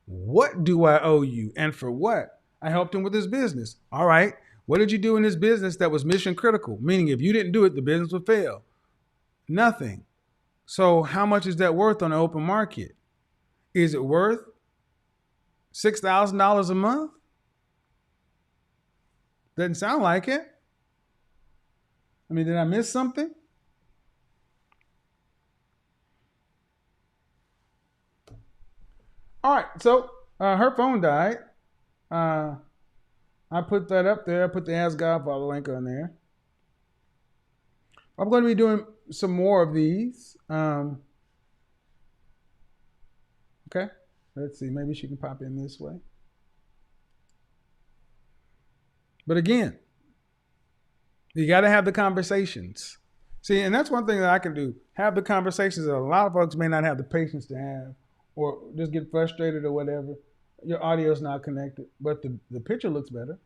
Speaker 1: what do I owe you? And for what? I helped him with his business. All right. What did you do in this business that was mission critical? Meaning if you didn't do it, the business would fail. Nothing. So how much is that worth on the open market? Is it worth $6,000 a month? Doesn't sound like it. I mean, did I miss something? All right, so her phone died. I put that up there. I put the Ask Godfather link on there. I'm going to be doing some more of these. Okay, let's see. Maybe she can pop in this way. But again, you got to have the conversations. See, and that's one thing that I can do. Have the conversations that a lot of folks may not have the patience to have or just get frustrated or whatever. Your audio is not connected, but the picture looks better.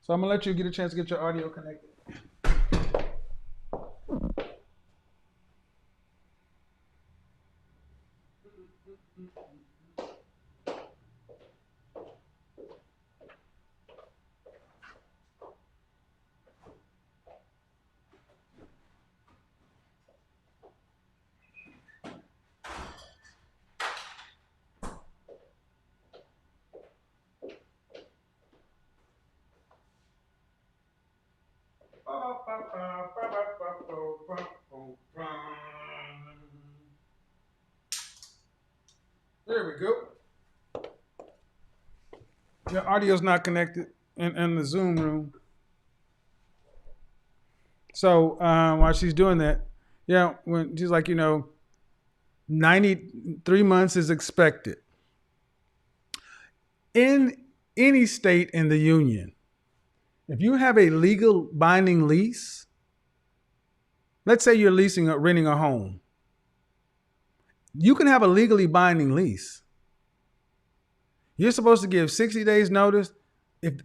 Speaker 1: So I'm going to let you get a chance to get your audio connected. There we go. Your audio's not connected in the Zoom room. So while she's doing that, when she's like, 93 months is expected. In any state in the union, if you have a legal binding lease, let's say you're renting a home, you can have a legally binding lease. You're supposed to give 60 days notice,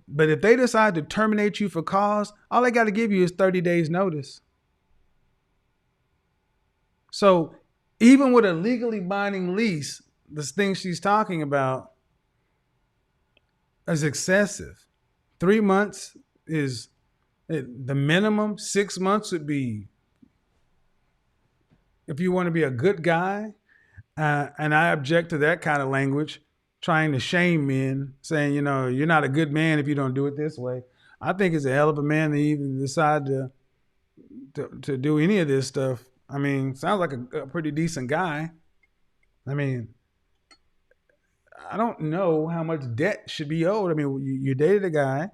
Speaker 1: but if they decide to terminate you for cause, all they got to give you is 30 days notice. So even with a legally binding lease, this thing she's talking about is excessive. 3 months is the minimum. 6 months would be, if you want to be a good guy, and I object to that kind of language, trying to shame men, saying, you're not a good man if you don't do it this way. I think it's a hell of a man to even decide to do any of this stuff. I mean, sounds like a pretty decent guy. I mean, I don't know how much debt should be owed. I mean, you dated a guy.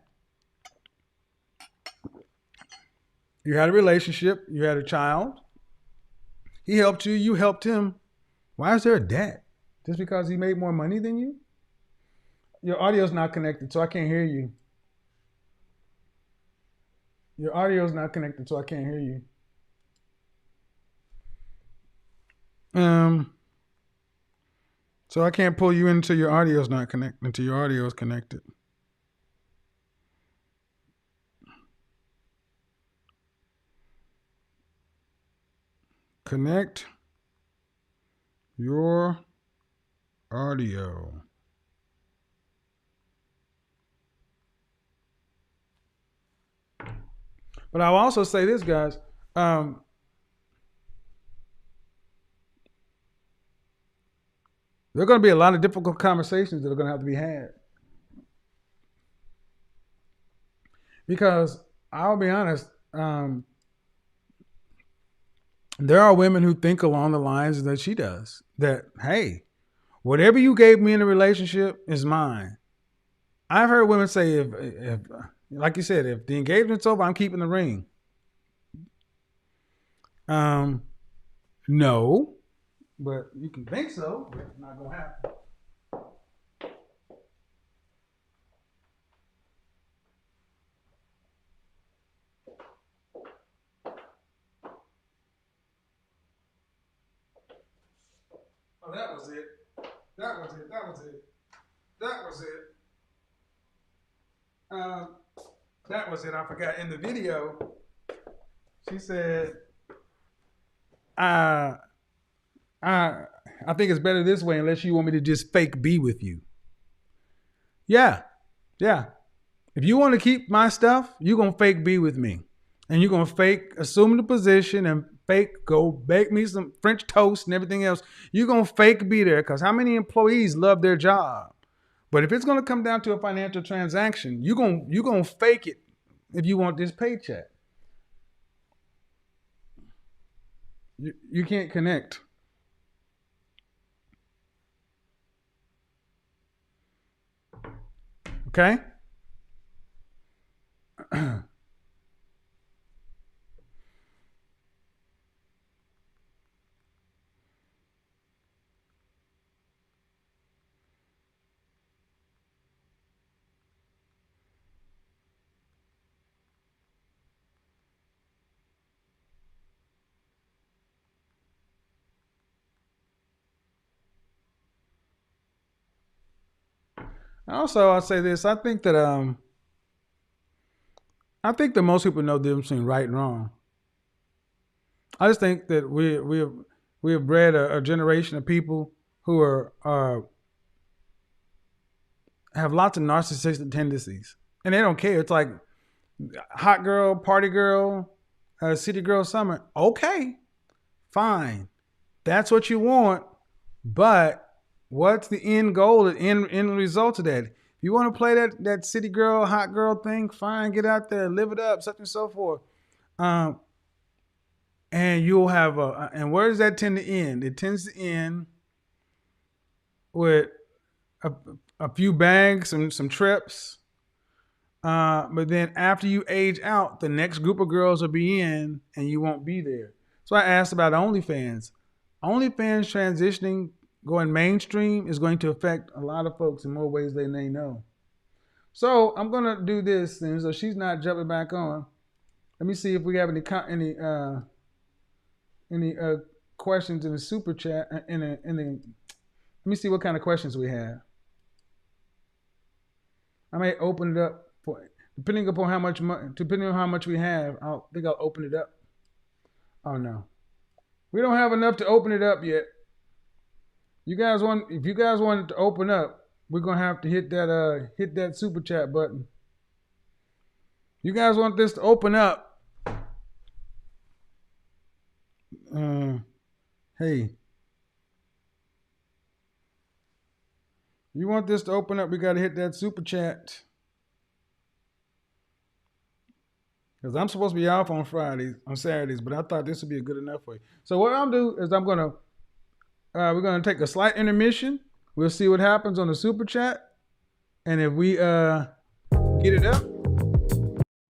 Speaker 1: You had a relationship. You had a child. He helped you. You helped him. Why is there a debt? Just because he made more money than you? Your audio's not connected, so I can't hear you. Your audio's not connected, so I can't hear you. So I can't pull you in until your audio's not connected, until your audio is connected. Connect your audio. But I'll also say this, guys. There are going to be a lot of difficult conversations that are going to have to be had. Because I'll be honest, there are women who think along the lines that she does. That, hey, whatever you gave me in a relationship is mine. I've heard women say, if like you said, if the engagement's over, I'm keeping the ring. No. But you can think so, but it's not going to happen. Oh, that was it. That was it. That was it. That was it. That was it. I forgot. In the video, she said, I think it's better this way unless you want me to just fake be with you. Yeah. If you want to keep my stuff, you're going to fake be with me. And you're going to fake assume the position and fake go bake me some French toast and everything else. You're going to fake be there because how many employees love their job? But if it's going to come down to a financial transaction, you're going to fake it if you want this paycheck. You can't connect. Okay? Also, I'll say this. I think that most people know the difference between right and wrong. I just think that we have bred a generation of people who have lots of narcissistic tendencies, and they don't care. It's like hot girl, party girl, city girl summer. Okay, fine, that's what you want, but what's the end goal, the end result of that? If you want to play that city girl, hot girl thing, fine, get out there, live it up, such and so forth. And you'll have and where does that tend to end? It tends to end with a few bags, some trips. But then after you age out, the next group of girls will be in and you won't be there. So I asked about OnlyFans. OnlyFans transitioning, going mainstream is going to affect a lot of folks in more ways than they know. So I'm going to do this, and so she's not jumping back on. Let me see if we have any questions in the super chat. Let me see what kind of questions we have. I may open it up depending on how much we have. I think I'll open it up. Oh no, we don't have enough to open it up yet. If you guys want it to open up, we're gonna have to hit that super chat button. You guys want this to open up? Hey, you want this to open up? We gotta hit that super chat. Because I'm supposed to be off on Saturdays, but I thought this would be good enough for you. So what I'll do is we're gonna take a slight intermission. We'll see what happens on the super chat, and if we get it up,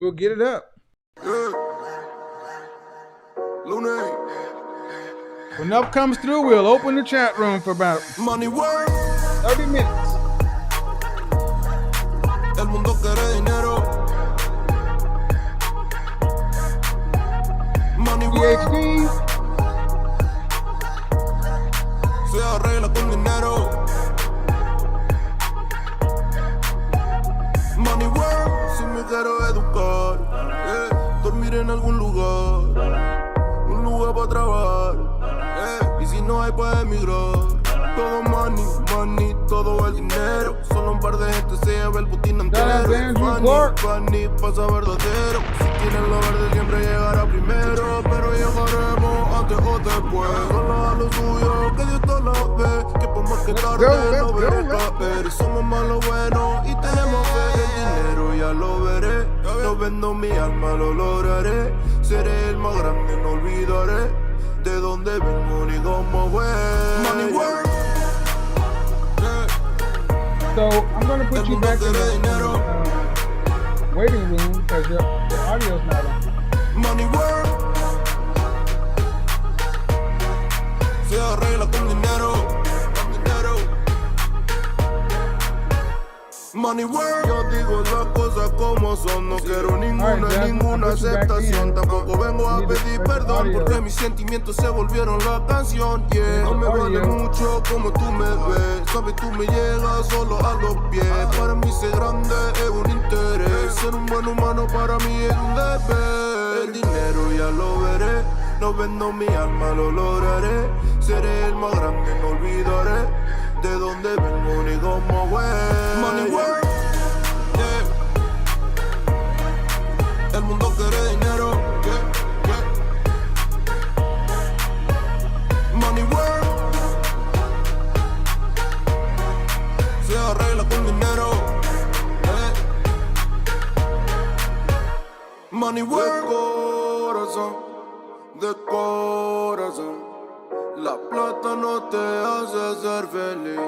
Speaker 1: we'll get it up. When enough comes through, we'll open the chat room for about 30 minutes.
Speaker 7: El mundo quiere dinero.
Speaker 1: 16.
Speaker 7: Se arregla con dinero. Money work, si me quiero educar, dormir en algún lugar, un lugar para trabajar, y si no hay pues emigrar. Todo money, money, todo el dinero. Solo un par de gente se lleva el botín entero. Funny, pasa verdadero. Si tienen lo verde siempre llegará primero, pero llegaremos antes o después. Solo a lo suyo, que Dios todo lo ve. Que por más que tarde lo veré caer. Somos más lo bueno y tenemos fe. El dinero ya lo veré. No vendo mi alma, lo lograré. Seré el más grande, no olvidaré de dónde vengo ni cómo voy. Money work.
Speaker 1: So I'm going to put you back in the waiting room because your audio's not on.
Speaker 7: Money work. Se arregla con dinero. Money work. Yo digo las cosas como son. No quiero ninguna aceptación. Tampoco vengo a pedir perdón porque mis sentimientos se volvieron la canción. Yeah. No me vale mucho como tú me ves. Sabes, tú me llegas solo a los pies. Para mí ser grande es un interés. Ser un buen humano para mí es un deber. El dinero ya lo veré. No vendo mi alma, lo lograré. Seré el más grande, no olvidaré de dónde vengo ni cómo voy. Money work, yeah. El mundo quiere dinero, yeah, yeah. Money work, se arregla con dinero, yeah. Money work, de corazón. La plata no te hace ser feliz.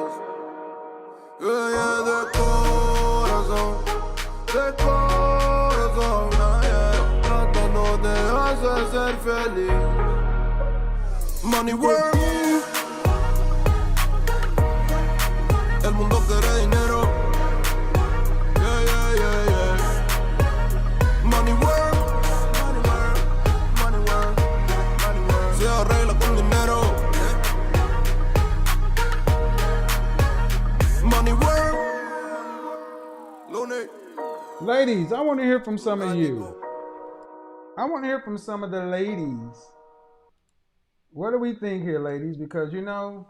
Speaker 7: Yeah, de corazón, yeah. La plata no te hace ser feliz. Money work. El mundo quiere dinero. Yeah, yeah, yeah, yeah. Money work. Money work. Se arregla con dinero. Money work.
Speaker 1: Ladies, I want to hear from some of you. I want to hear from some of the ladies. What do we think here, ladies? Because, you know,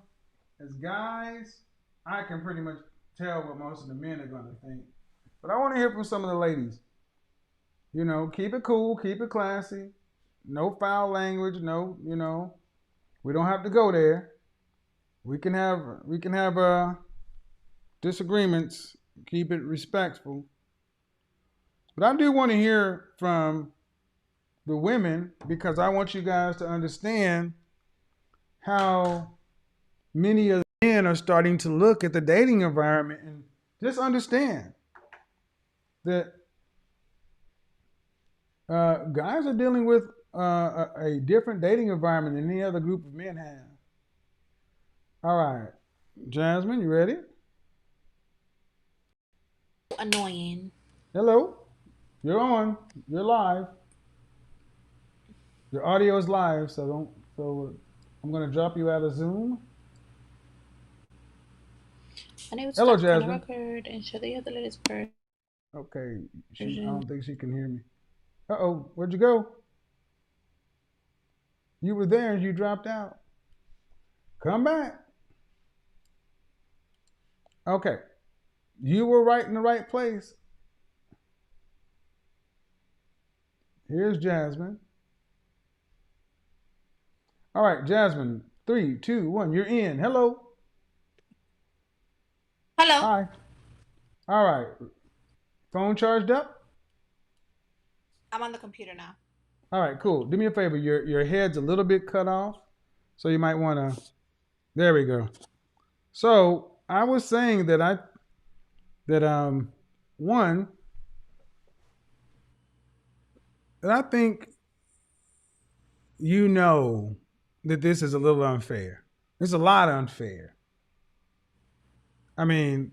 Speaker 1: as guys, I can pretty much tell what most of the men are going to think. But I want to hear from some of the ladies. You know, keep it cool, keep it classy. No foul language, no, you know. We don't have to go there. We can have disagreements, keep it respectful. But I do want to hear from the women because I want you guys to understand how many of the men are starting to look at the dating environment and just understand that guys are dealing with a different dating environment than any other group of men have. All right, Jasmine, you ready?
Speaker 6: Annoying.
Speaker 1: Hello, you're on. You're live. Your audio is live, so I'm gonna drop you out of Zoom. Hello, Jasmine.
Speaker 6: Record and show the other latest first.
Speaker 1: Okay, I don't think she can hear me. Uh-oh, where'd you go? You were there and you dropped out. Come back. Okay, you were right in the right place. Here's Jasmine. All right, Jasmine, 3, 2, 1, you're in. Hello.
Speaker 6: Hello.
Speaker 1: Hi. All right. Phone charged up?
Speaker 6: I'm on the computer now.
Speaker 1: All right, cool. Do me a favor. Your head's a little bit cut off, so you might want to. There we go. So I was saying that one, that I think you know that this is a little unfair. It's a lot unfair. I mean,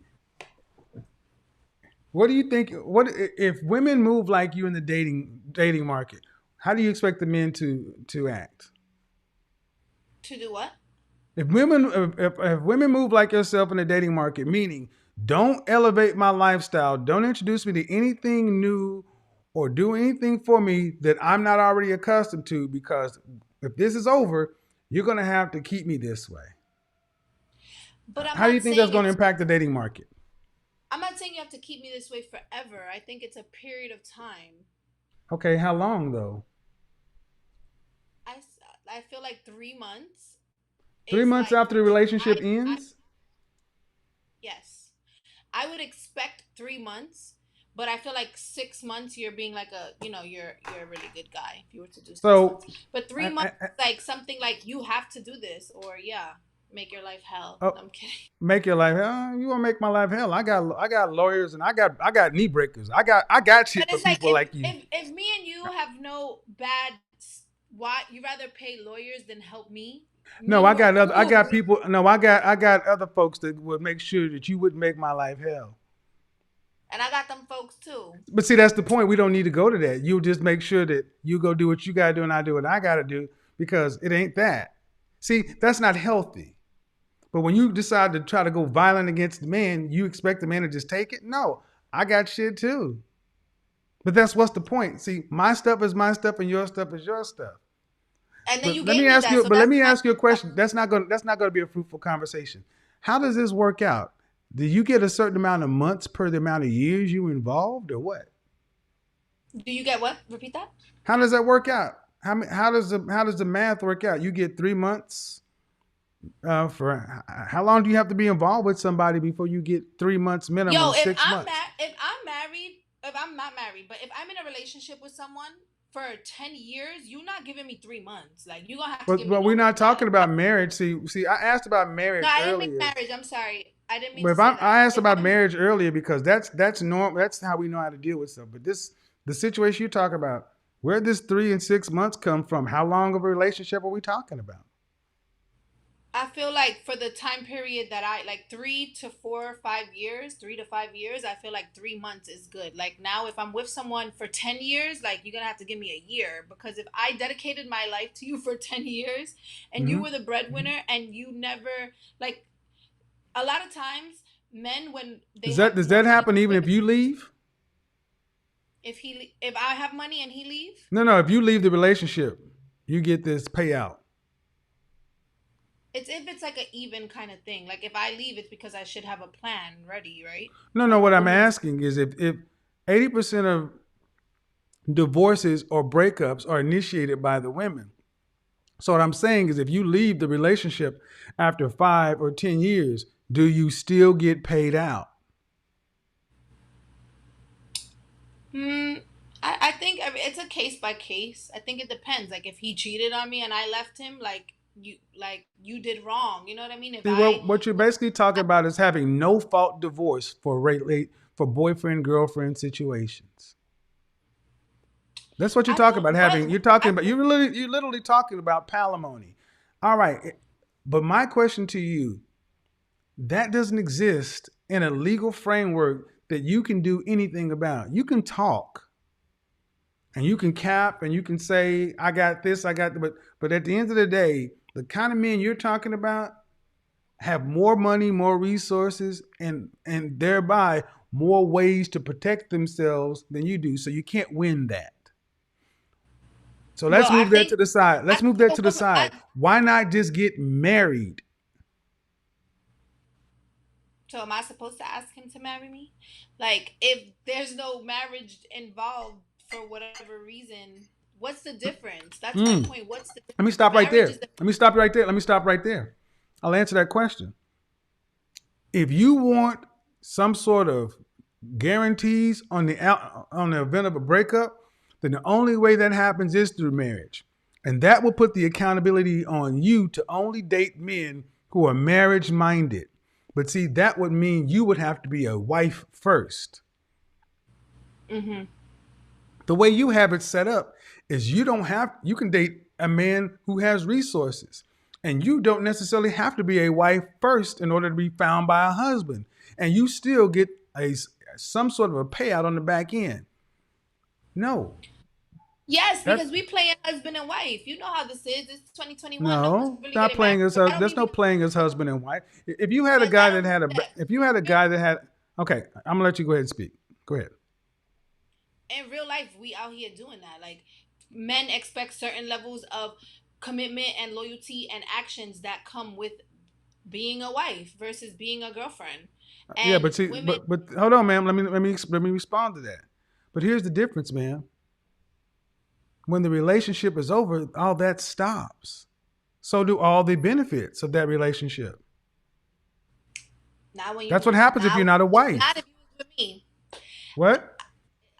Speaker 1: what do you think? What if women move like you in the dating market? How do you expect the men to act?
Speaker 6: To do what?
Speaker 1: If women move like yourself in the dating market, meaning don't elevate my lifestyle, don't introduce me to anything new or do anything for me that I'm not already accustomed to, because if this is over, you're going to have to keep me this way.
Speaker 6: But
Speaker 1: How do you think that's going to impact the dating market?
Speaker 6: I'm not saying you have to keep me this way forever. I think it's a period of time.
Speaker 1: Okay, how long though?
Speaker 6: I feel like 3 months.
Speaker 1: 3 months
Speaker 6: like,
Speaker 1: after the relationship ends?
Speaker 6: Yes. I would expect 3 months, but I feel like 6 months you're being like you're a really good guy if you were to do 6 months. But 3 months like something like you have to do this, or make your life hell. I'm kidding.
Speaker 1: Make your life hell? You want to make my life hell? I got lawyers and I got knee breakers. I got shit for people like you.
Speaker 6: If me and you have no bad, why you rather pay lawyers than help me?
Speaker 1: No, I got other folks that would make sure that you wouldn't make my life hell.
Speaker 6: And I got them folks too.
Speaker 1: But see, that's the point. We don't need to go to that. You just make sure that you go do what you gotta do and I do what I gotta do, because it ain't that. See, that's not healthy. But when you decide to try to go violent against the man, you expect the man to just take it? No, I got shit too. But what's the point? See, my stuff is my stuff and your stuff is your stuff.
Speaker 6: And then
Speaker 1: let me ask you a question. That's not going to be a fruitful conversation. How does this work out? Do you get a certain amount of months per the amount of years you involved, or what?
Speaker 6: Do you get what? Repeat that.
Speaker 1: How does that work out? How does the math work out? You get 3 months for how long do you have to be involved with somebody before you get 3 months minimum?
Speaker 6: Yo,
Speaker 1: 6 months.
Speaker 6: If I'm not married, but if I'm in a relationship with someone for 10 years, you're not giving me 3 months. Like, you're gonna have to give me.
Speaker 1: But we're not talking about marriage. See, I asked about marriage.
Speaker 6: No, I didn't
Speaker 1: earlier.
Speaker 6: mean marriage. I'm sorry. I didn't mean.
Speaker 1: But I asked about marriage earlier because that's normal. That's how we know how to deal with stuff. But the situation you talk about, where does 3 and 6 months come from? How long of a relationship are we talking about?
Speaker 6: I feel like for the time period that 3 to 4 or 5 years, 3 to 5 years, I feel like 3 months is good. Like, now if I'm with someone for 10 years, like, you're going to have to give me a year, because if I dedicated my life to you for 10 years and you were the breadwinner and you never, like, a lot of times men, when they
Speaker 1: does that happen even if you leave?
Speaker 6: If I have money and he leave?
Speaker 1: No, if you leave the relationship, you get this payout.
Speaker 6: It's if it's like an even kind of thing. Like, if I leave, it's because I should have a plan ready, right?
Speaker 1: No. What I'm asking is if 80% of divorces or breakups are initiated by the women. So what I'm saying is, if you leave the relationship after 5 or 10 years, do you still get paid out?
Speaker 6: I think it's a case by case. I think it depends. Like, if he cheated on me and I left him, you did wrong. You know what I mean?
Speaker 1: What you're basically talking about is having no fault divorce for boyfriend girlfriend situations. That's what you're talking about. You're literally talking about palimony. All right, but my question to you, that doesn't exist in a legal framework that you can do anything about. You can talk, and you can cap, and you can say, I got this, but at the end of the day, the kind of men you're talking about have more money, more resources, and thereby more ways to protect themselves than you do. So you can't win that. So let's move that to the side. Why not just get married?
Speaker 6: So am I supposed to ask him to marry me? Like, if there's no marriage involved for whatever reason, what's the difference? That's my point. What's the difference?
Speaker 1: Let me stop right there. I'll answer that question. If you want some sort of guarantees on the event of a breakup, then the only way that happens is through marriage. And that will put the accountability on you to only date men who are marriage minded. But see, that would mean you would have to be a wife first.
Speaker 6: Mm-hmm.
Speaker 1: The way you have it set up is you can date a man who has resources, and you don't necessarily have to be a wife first in order to be found by a husband, and you still get some sort of a payout on the back end. No,
Speaker 6: Yes,
Speaker 1: That
Speaker 6: because we playing husband and wife. You know how this is. It's 2021. No one's
Speaker 1: no,
Speaker 6: really
Speaker 1: not
Speaker 6: getting married.
Speaker 1: playing as
Speaker 6: I don't
Speaker 1: there's no
Speaker 6: even
Speaker 1: playing as husband and wife. If you had a
Speaker 6: because I
Speaker 1: guy
Speaker 6: don't
Speaker 1: that
Speaker 6: do
Speaker 1: had a
Speaker 6: that.
Speaker 1: if you had a guy that had okay, I'm gonna let you go ahead and speak. Go ahead.
Speaker 6: In real life, we out here doing that. Like men expect certain levels of commitment and loyalty and actions that come with being a wife versus being a girlfriend.
Speaker 1: Yeah,
Speaker 6: And
Speaker 1: but see,
Speaker 6: women,
Speaker 1: but hold on, ma'am. Let me respond to that. But here's the difference, ma'am. When the relationship is over, all that stops. So do all the benefits of that relationship.
Speaker 6: not when you
Speaker 1: That's what happens if you're not a
Speaker 6: not if
Speaker 1: wife.
Speaker 6: you was with me.
Speaker 1: What?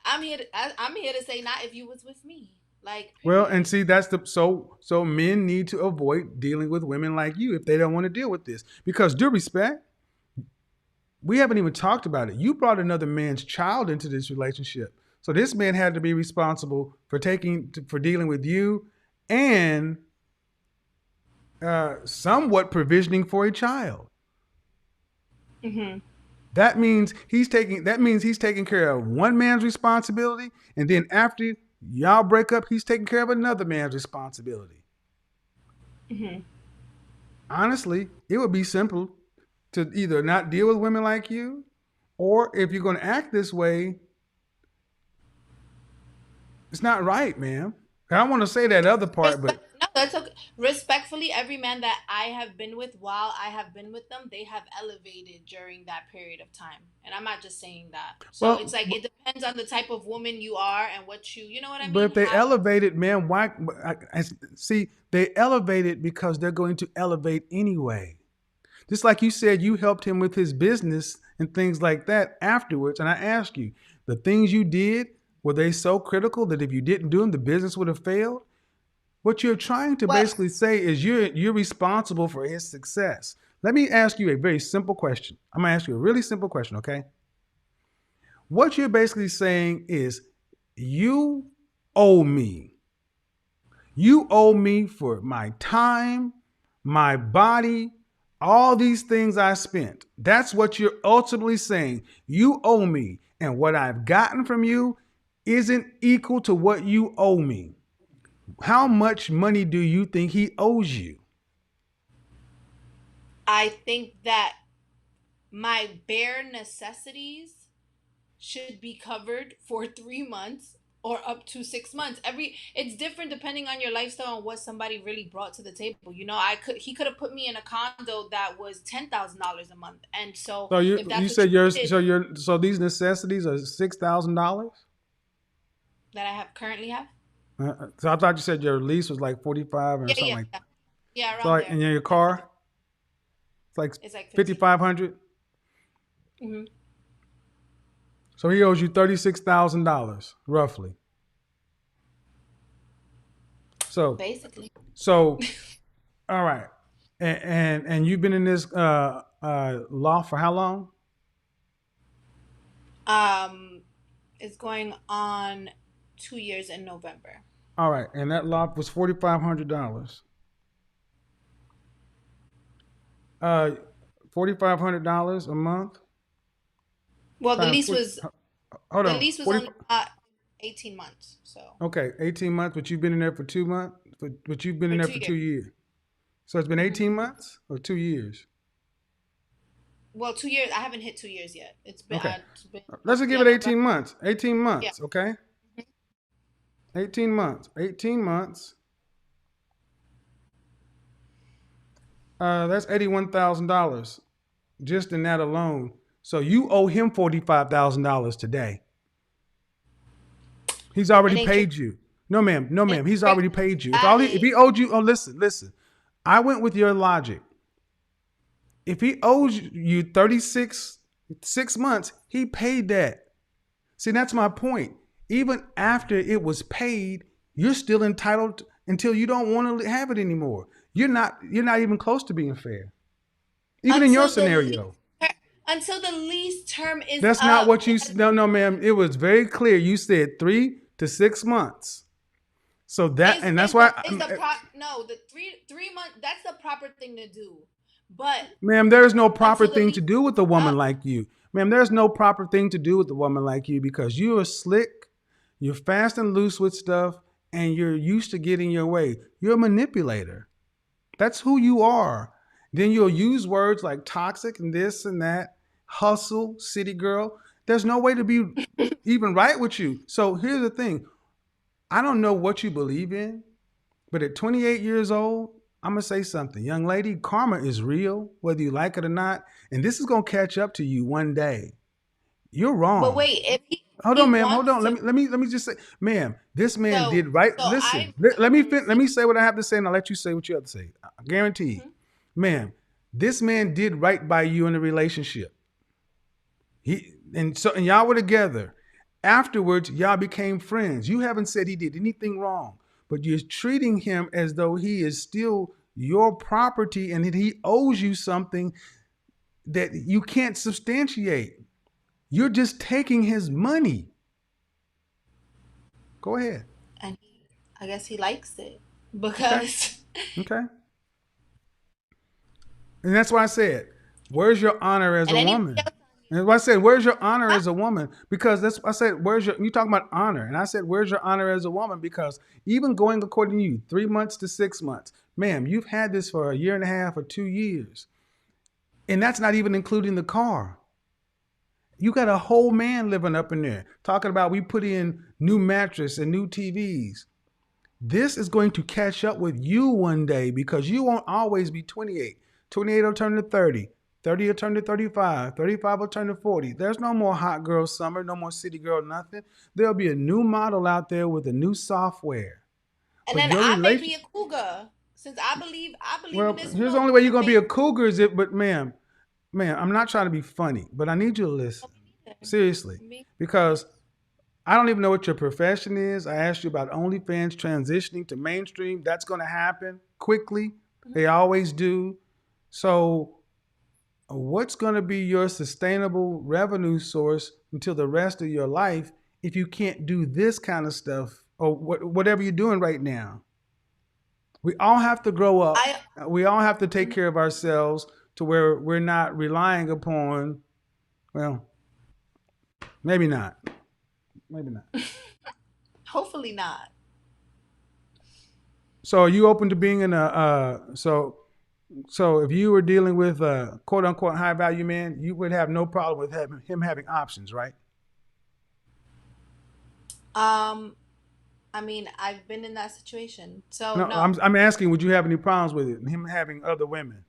Speaker 6: I'm here to say not if you was with me. Like
Speaker 1: Well,
Speaker 6: period.
Speaker 1: and see, that's the so men need to avoid dealing with women like you if they don't want to deal with this. Because due respect, we haven't even talked about it. You brought another man's child into this relationship. So this man had to be responsible for for dealing with you and somewhat provisioning for a child.
Speaker 6: Mm-hmm.
Speaker 1: That means he's taking care of one man's responsibility, and then after y'all break up, he's taking care of another man's responsibility.
Speaker 6: Mm-hmm.
Speaker 1: Honestly, it would be simple to either not deal with women like you, or if you're going to act this way, it's not right, man. I don't want to say that other part, but
Speaker 6: No, that's okay. Respectfully, every man that I have been with, while I have been with them, they have elevated during that period of time. And I'm not just saying that. So it's
Speaker 1: well,
Speaker 6: like it depends on the type of woman you are and you know what I
Speaker 1: but
Speaker 6: mean?
Speaker 1: if they
Speaker 6: How
Speaker 1: elevated, man, why? See, they elevated because they're going to elevate anyway. Just like you said, you helped him with his business and things like that afterwards. And I ask you, the things you did, were they so critical that if you didn't do them, the business would have failed? What you're trying to
Speaker 6: well,
Speaker 1: basically say is you're responsible for his success. Let me ask you a very simple question. I'm gonna ask you a really simple question, okay? What you're basically saying is you owe me. You owe me for my time, my body, all these things I spent. That's what you're ultimately saying. You owe me. And what I've gotten from you isn't equal to what you owe me. How much money do you think he owes you?
Speaker 6: I think that my bare necessities should be covered for 3 months or up to 6 months. It's different depending on your lifestyle and what somebody really brought to the table. You know, he could have put me in a condo that was $10,000 a month, and so
Speaker 1: So
Speaker 6: if
Speaker 1: you
Speaker 6: that's what
Speaker 1: said
Speaker 6: you did,
Speaker 1: so these necessities are $6,000.
Speaker 6: that I have currently have.
Speaker 1: So I thought you said your lease was like 45 or
Speaker 6: Yeah,
Speaker 1: something
Speaker 6: yeah,
Speaker 1: like
Speaker 6: yeah,
Speaker 1: that.
Speaker 6: yeah,
Speaker 1: So
Speaker 6: around
Speaker 1: like,
Speaker 6: there.
Speaker 1: and your
Speaker 6: That's
Speaker 1: car, it's like
Speaker 6: it's like 15.
Speaker 1: 5,500.
Speaker 6: Hmm.
Speaker 1: So he owes you $36,000 roughly. So
Speaker 6: Basically.
Speaker 1: so all right, and you've been in this law for how long?
Speaker 6: Um, it's going on 2 years in November.
Speaker 1: All right, and that law was $4,500. Uh, $4,500 a month
Speaker 6: Well,
Speaker 1: times 40. Hold
Speaker 6: the
Speaker 1: on,
Speaker 6: lease was
Speaker 1: 40.
Speaker 6: only 18 months, so
Speaker 1: Okay, 18 months, but you've been in there for 2 months. But you've been in
Speaker 6: for
Speaker 1: there
Speaker 6: two
Speaker 1: for
Speaker 6: years.
Speaker 1: 2 years. So it's been
Speaker 6: Hmm.
Speaker 1: 18 months or 2 years.
Speaker 6: Well, 2 years. I haven't hit 2 years yet.
Speaker 1: Okay,
Speaker 6: It's been
Speaker 1: let's just give
Speaker 6: yeah,
Speaker 1: it
Speaker 6: November.
Speaker 1: 18 months. 18
Speaker 6: Yeah.
Speaker 1: months, okay? 18 months. 18 months. That's $81,000 just in that alone. So you owe him $45,000 today. He's
Speaker 6: It
Speaker 1: already
Speaker 6: ain't true.
Speaker 1: paid you. No, ma'am. No,
Speaker 6: It
Speaker 1: ma'am. He's
Speaker 6: ain't
Speaker 1: already
Speaker 6: true.
Speaker 1: paid you. If
Speaker 6: I
Speaker 1: he owed you, oh, listen. I went with your logic. If he owes you 6 months, he paid that. See, that's my point. Even after it was paid, you're still entitled until you don't want to have it anymore. You're not even close to being fair. Even in your
Speaker 6: until the lease
Speaker 1: scenario.
Speaker 6: until the lease term is
Speaker 1: That's not
Speaker 6: up.
Speaker 1: what you no, ma'am. It was very clear. You said 3 to 6 months. So that's why
Speaker 6: No, the three month, that's the proper thing to do. But
Speaker 1: ma'am, there's no proper
Speaker 6: until the
Speaker 1: thing
Speaker 6: lease
Speaker 1: to do with a
Speaker 6: is
Speaker 1: woman
Speaker 6: up,
Speaker 1: like you. Ma'am, there's no proper thing to do with a woman like you because you are slick, you're fast and loose with stuff, and you're used to getting your way. You're a manipulator. That's who you are. Then you'll use words like toxic and this and that, hustle, city girl. There's no way to be even right with you. So here's the thing. I don't know what you believe in, but at 28 years old, I'm going to say something. Young lady, karma is real, whether you like it or not. And this is going to catch up to you one day. You're wrong.
Speaker 6: But wait, if he
Speaker 1: Hold
Speaker 6: he
Speaker 1: on, ma'am. Hold on.
Speaker 6: wants to,
Speaker 1: Let me just say, ma'am, this man
Speaker 6: so
Speaker 1: did right.
Speaker 6: so
Speaker 1: Listen,
Speaker 6: I
Speaker 1: let me say what I have to say, and I'll let you say what you have to say. I guarantee you. Ma'am, this man did right by you in the relationship. And y'all were together. Afterwards, y'all became friends. You haven't said he did anything wrong, but you're treating him as though he is still your property and that he owes you something that you can't substantiate. You're just taking his money. Go ahead.
Speaker 6: and I guess he likes it because
Speaker 1: Okay. And that's why I said, where's your honor as
Speaker 6: and
Speaker 1: a
Speaker 6: anybody
Speaker 1: woman?
Speaker 6: else,
Speaker 1: And why I said, where's your honor as a woman? Because that's I said, you talking about honor? And I said, where's your honor as a woman? Because even going according to you, 3 months to 6 months, ma'am, you've had this for a year and a half or 2 years. And that's not even including the car. You got a whole man living up in there talking about we put in new mattress and new TVs. This is going to catch up with you one day because you won't always be 28. 28 will turn to 30. 30 will turn to 35. 35 will turn to 40. There's no more hot girl summer, no more city girl, nothing. There'll be a new model out there with a new software.
Speaker 6: and
Speaker 1: But
Speaker 6: then
Speaker 1: your
Speaker 6: I may
Speaker 1: relation,
Speaker 6: be a cougar since I believe in
Speaker 1: well,
Speaker 6: this
Speaker 1: here's the
Speaker 6: world.
Speaker 1: only way you're
Speaker 6: Women
Speaker 1: gonna be a
Speaker 6: make
Speaker 1: cougar is it. But ma'am, I'm not trying to be funny, but I need you to listen seriously
Speaker 6: me.
Speaker 1: because I don't even know what your profession is. I asked you about OnlyFans transitioning to mainstream. That's going to happen quickly. They always do. So, what's going to be your sustainable revenue source until the rest of your life if you can't do this kind of stuff or whatever you're doing right now? We all have to grow up.
Speaker 6: I
Speaker 1: We all have to take care of ourselves to where we're not relying upon, well, maybe not. Maybe not.
Speaker 6: hopefully not.
Speaker 1: So are you open to being in a so if you were dealing with a quote unquote high value man, you would have no problem with him having options, right?
Speaker 6: I mean, I've been in that situation, so
Speaker 1: No,
Speaker 6: no.
Speaker 1: I'm asking, would you have any problems with it? Him having other women?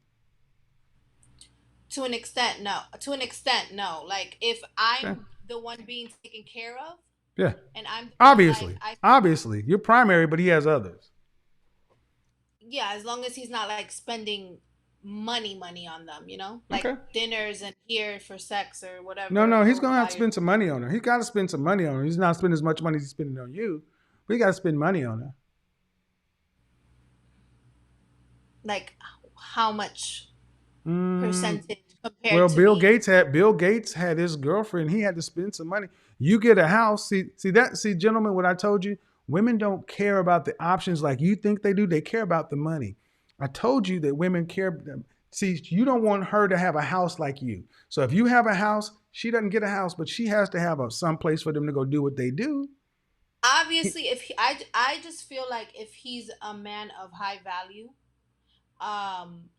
Speaker 6: To an extent, no. To an extent, no. Like if
Speaker 1: Okay.
Speaker 6: I'm the one being taken care of,
Speaker 1: Yeah.
Speaker 6: and I'm the one,
Speaker 1: Obviously.
Speaker 6: like
Speaker 1: Obviously. You're primary, but he has others.
Speaker 6: yeah, as long as he's not like spending money on them, like
Speaker 1: Okay.
Speaker 6: dinners and here for sex or
Speaker 1: No,
Speaker 6: whatever
Speaker 1: he's
Speaker 6: are
Speaker 1: gonna have to
Speaker 6: required.
Speaker 1: spend some money on her. He's gotta spend some money on her. He's not spending as much money as he's spending on you, but he gotta spend money on her.
Speaker 6: Like how much
Speaker 1: Mm,
Speaker 6: percentage compared
Speaker 1: well,
Speaker 6: to me?
Speaker 1: Bill Gates had his girlfriend. He had to spend some money. You get a house. See, gentlemen, what I told you. Women don't care about the options like you think they do. They care about the money. I told you that women care. See, you don't want her to have a house like you. So if you have a house, she doesn't get a house, but she has to have some place for them to go do what they do.
Speaker 6: Obviously, if I just feel like if he's a man of high value, um,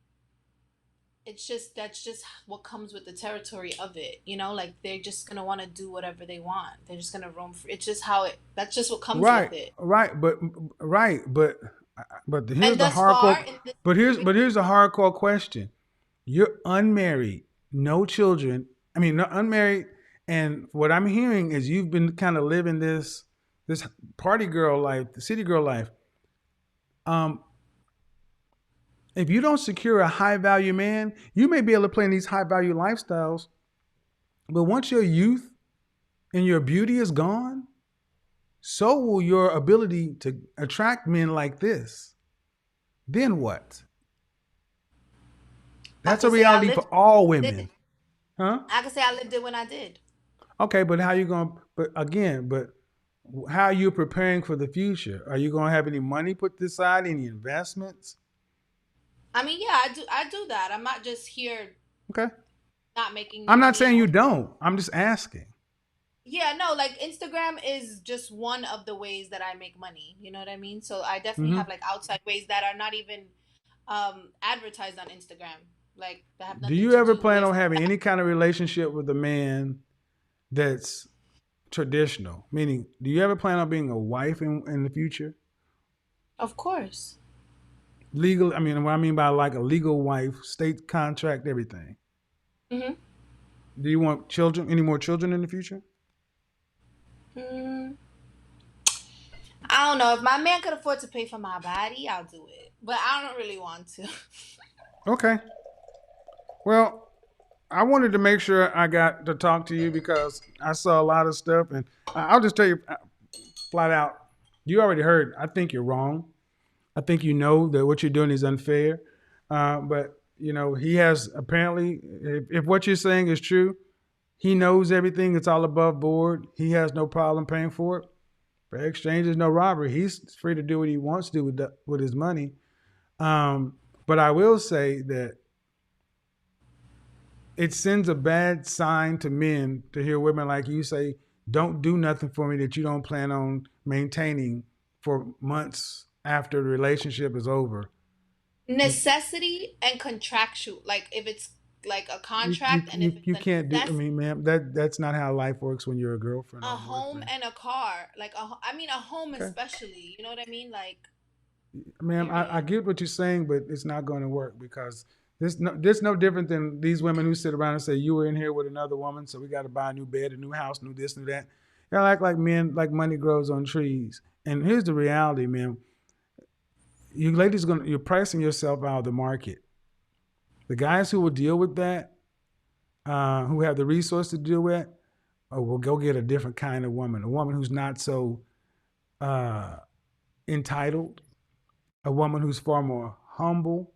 Speaker 6: that's just what comes with the territory of it, like they're just gonna want to do whatever they want. They're just gonna roam free. It's just that's just what comes with
Speaker 1: Right,
Speaker 6: it.
Speaker 1: right, but here's
Speaker 6: And
Speaker 1: the
Speaker 6: thus far,
Speaker 1: hardcore.
Speaker 6: in this
Speaker 1: But here's a hardcore question. You're unmarried, no children. I mean, not unmarried, and what I'm hearing is you've been kind of living this party girl life, the city girl life. Um, if you don't secure a high value man, you may be able to play in these high value lifestyles, but once your youth and your beauty is gone, so will your ability to attract men like this. Then what?
Speaker 6: I
Speaker 1: That's a
Speaker 6: could say I
Speaker 1: reality
Speaker 6: lived
Speaker 1: for all
Speaker 6: did
Speaker 1: women.
Speaker 6: it.
Speaker 1: Huh?
Speaker 6: I could say I lived it when I did.
Speaker 1: Okay, but how you going to, but how are you preparing for the future? Are you going to have any money put aside, any investments?
Speaker 6: I mean, yeah, I do that. I'm not just here
Speaker 1: Okay.
Speaker 6: not making no
Speaker 1: I'm not
Speaker 6: money
Speaker 1: saying
Speaker 6: and
Speaker 1: you don't. I'm just asking.
Speaker 6: Yeah, no, like Instagram is just one of the ways that I make money. You know what I mean? So I definitely
Speaker 1: Hmm.
Speaker 6: have like outside ways that are not even advertised on Instagram. Like that have
Speaker 1: Do
Speaker 6: nothing
Speaker 1: you
Speaker 6: to
Speaker 1: ever
Speaker 6: do
Speaker 1: plan
Speaker 6: with
Speaker 1: on having any kind of relationship with a man that's traditional? Meaning, do you ever plan on being a wife in the future?
Speaker 6: Of course.
Speaker 1: Legal, I mean, what I mean by like a legal wife, state contract, everything.
Speaker 6: Mm-hmm.
Speaker 1: Do you want children, any more children in the future?
Speaker 6: Mm, I don't know. If my man could afford to pay for my body, I'll do it. But I don't really want to.
Speaker 1: Okay. Well, I wanted to make sure I got to talk to you because I saw a lot of stuff, and I'll just tell you flat out. You already heard. I think you're wrong. I think you know that what you're doing is unfair. But you know, he has apparently, if what you're saying is true, he knows everything. It's all above board. He has no problem paying for it. Fair exchange is no robbery. He's free to do what he wants to do with his money. But I will say that it sends a bad sign to men to hear women like you say, "Don't do nothing for me that you don't plan on maintaining for months after the relationship is over."
Speaker 6: Necessity and contractual. Like if it's like a
Speaker 1: You you
Speaker 6: contract and if
Speaker 1: you,
Speaker 6: it's
Speaker 1: you
Speaker 6: a
Speaker 1: can't do. I
Speaker 6: necessity,
Speaker 1: mean, ma'am, that's not how life works when you're a girlfriend or
Speaker 6: a
Speaker 1: a
Speaker 6: home
Speaker 1: boyfriend.
Speaker 6: and a car. Like I mean a home
Speaker 1: Okay,
Speaker 6: especially. You know what I mean? Like
Speaker 1: ma'am, I
Speaker 6: period.
Speaker 1: get what you're saying, but it's not going to work because this no different than these women who sit around and say you were in here with another woman, so we got to buy a new bed, a new house, new this, new that. Y'all act like men like money grows on trees. And here's the reality, man. You ladies gonna you're pricing yourself out of the market. The guys who will deal with that, who have the resource to deal with, will go get a different kind of woman, a woman who's not so uh, entitled, a woman who's far more humble,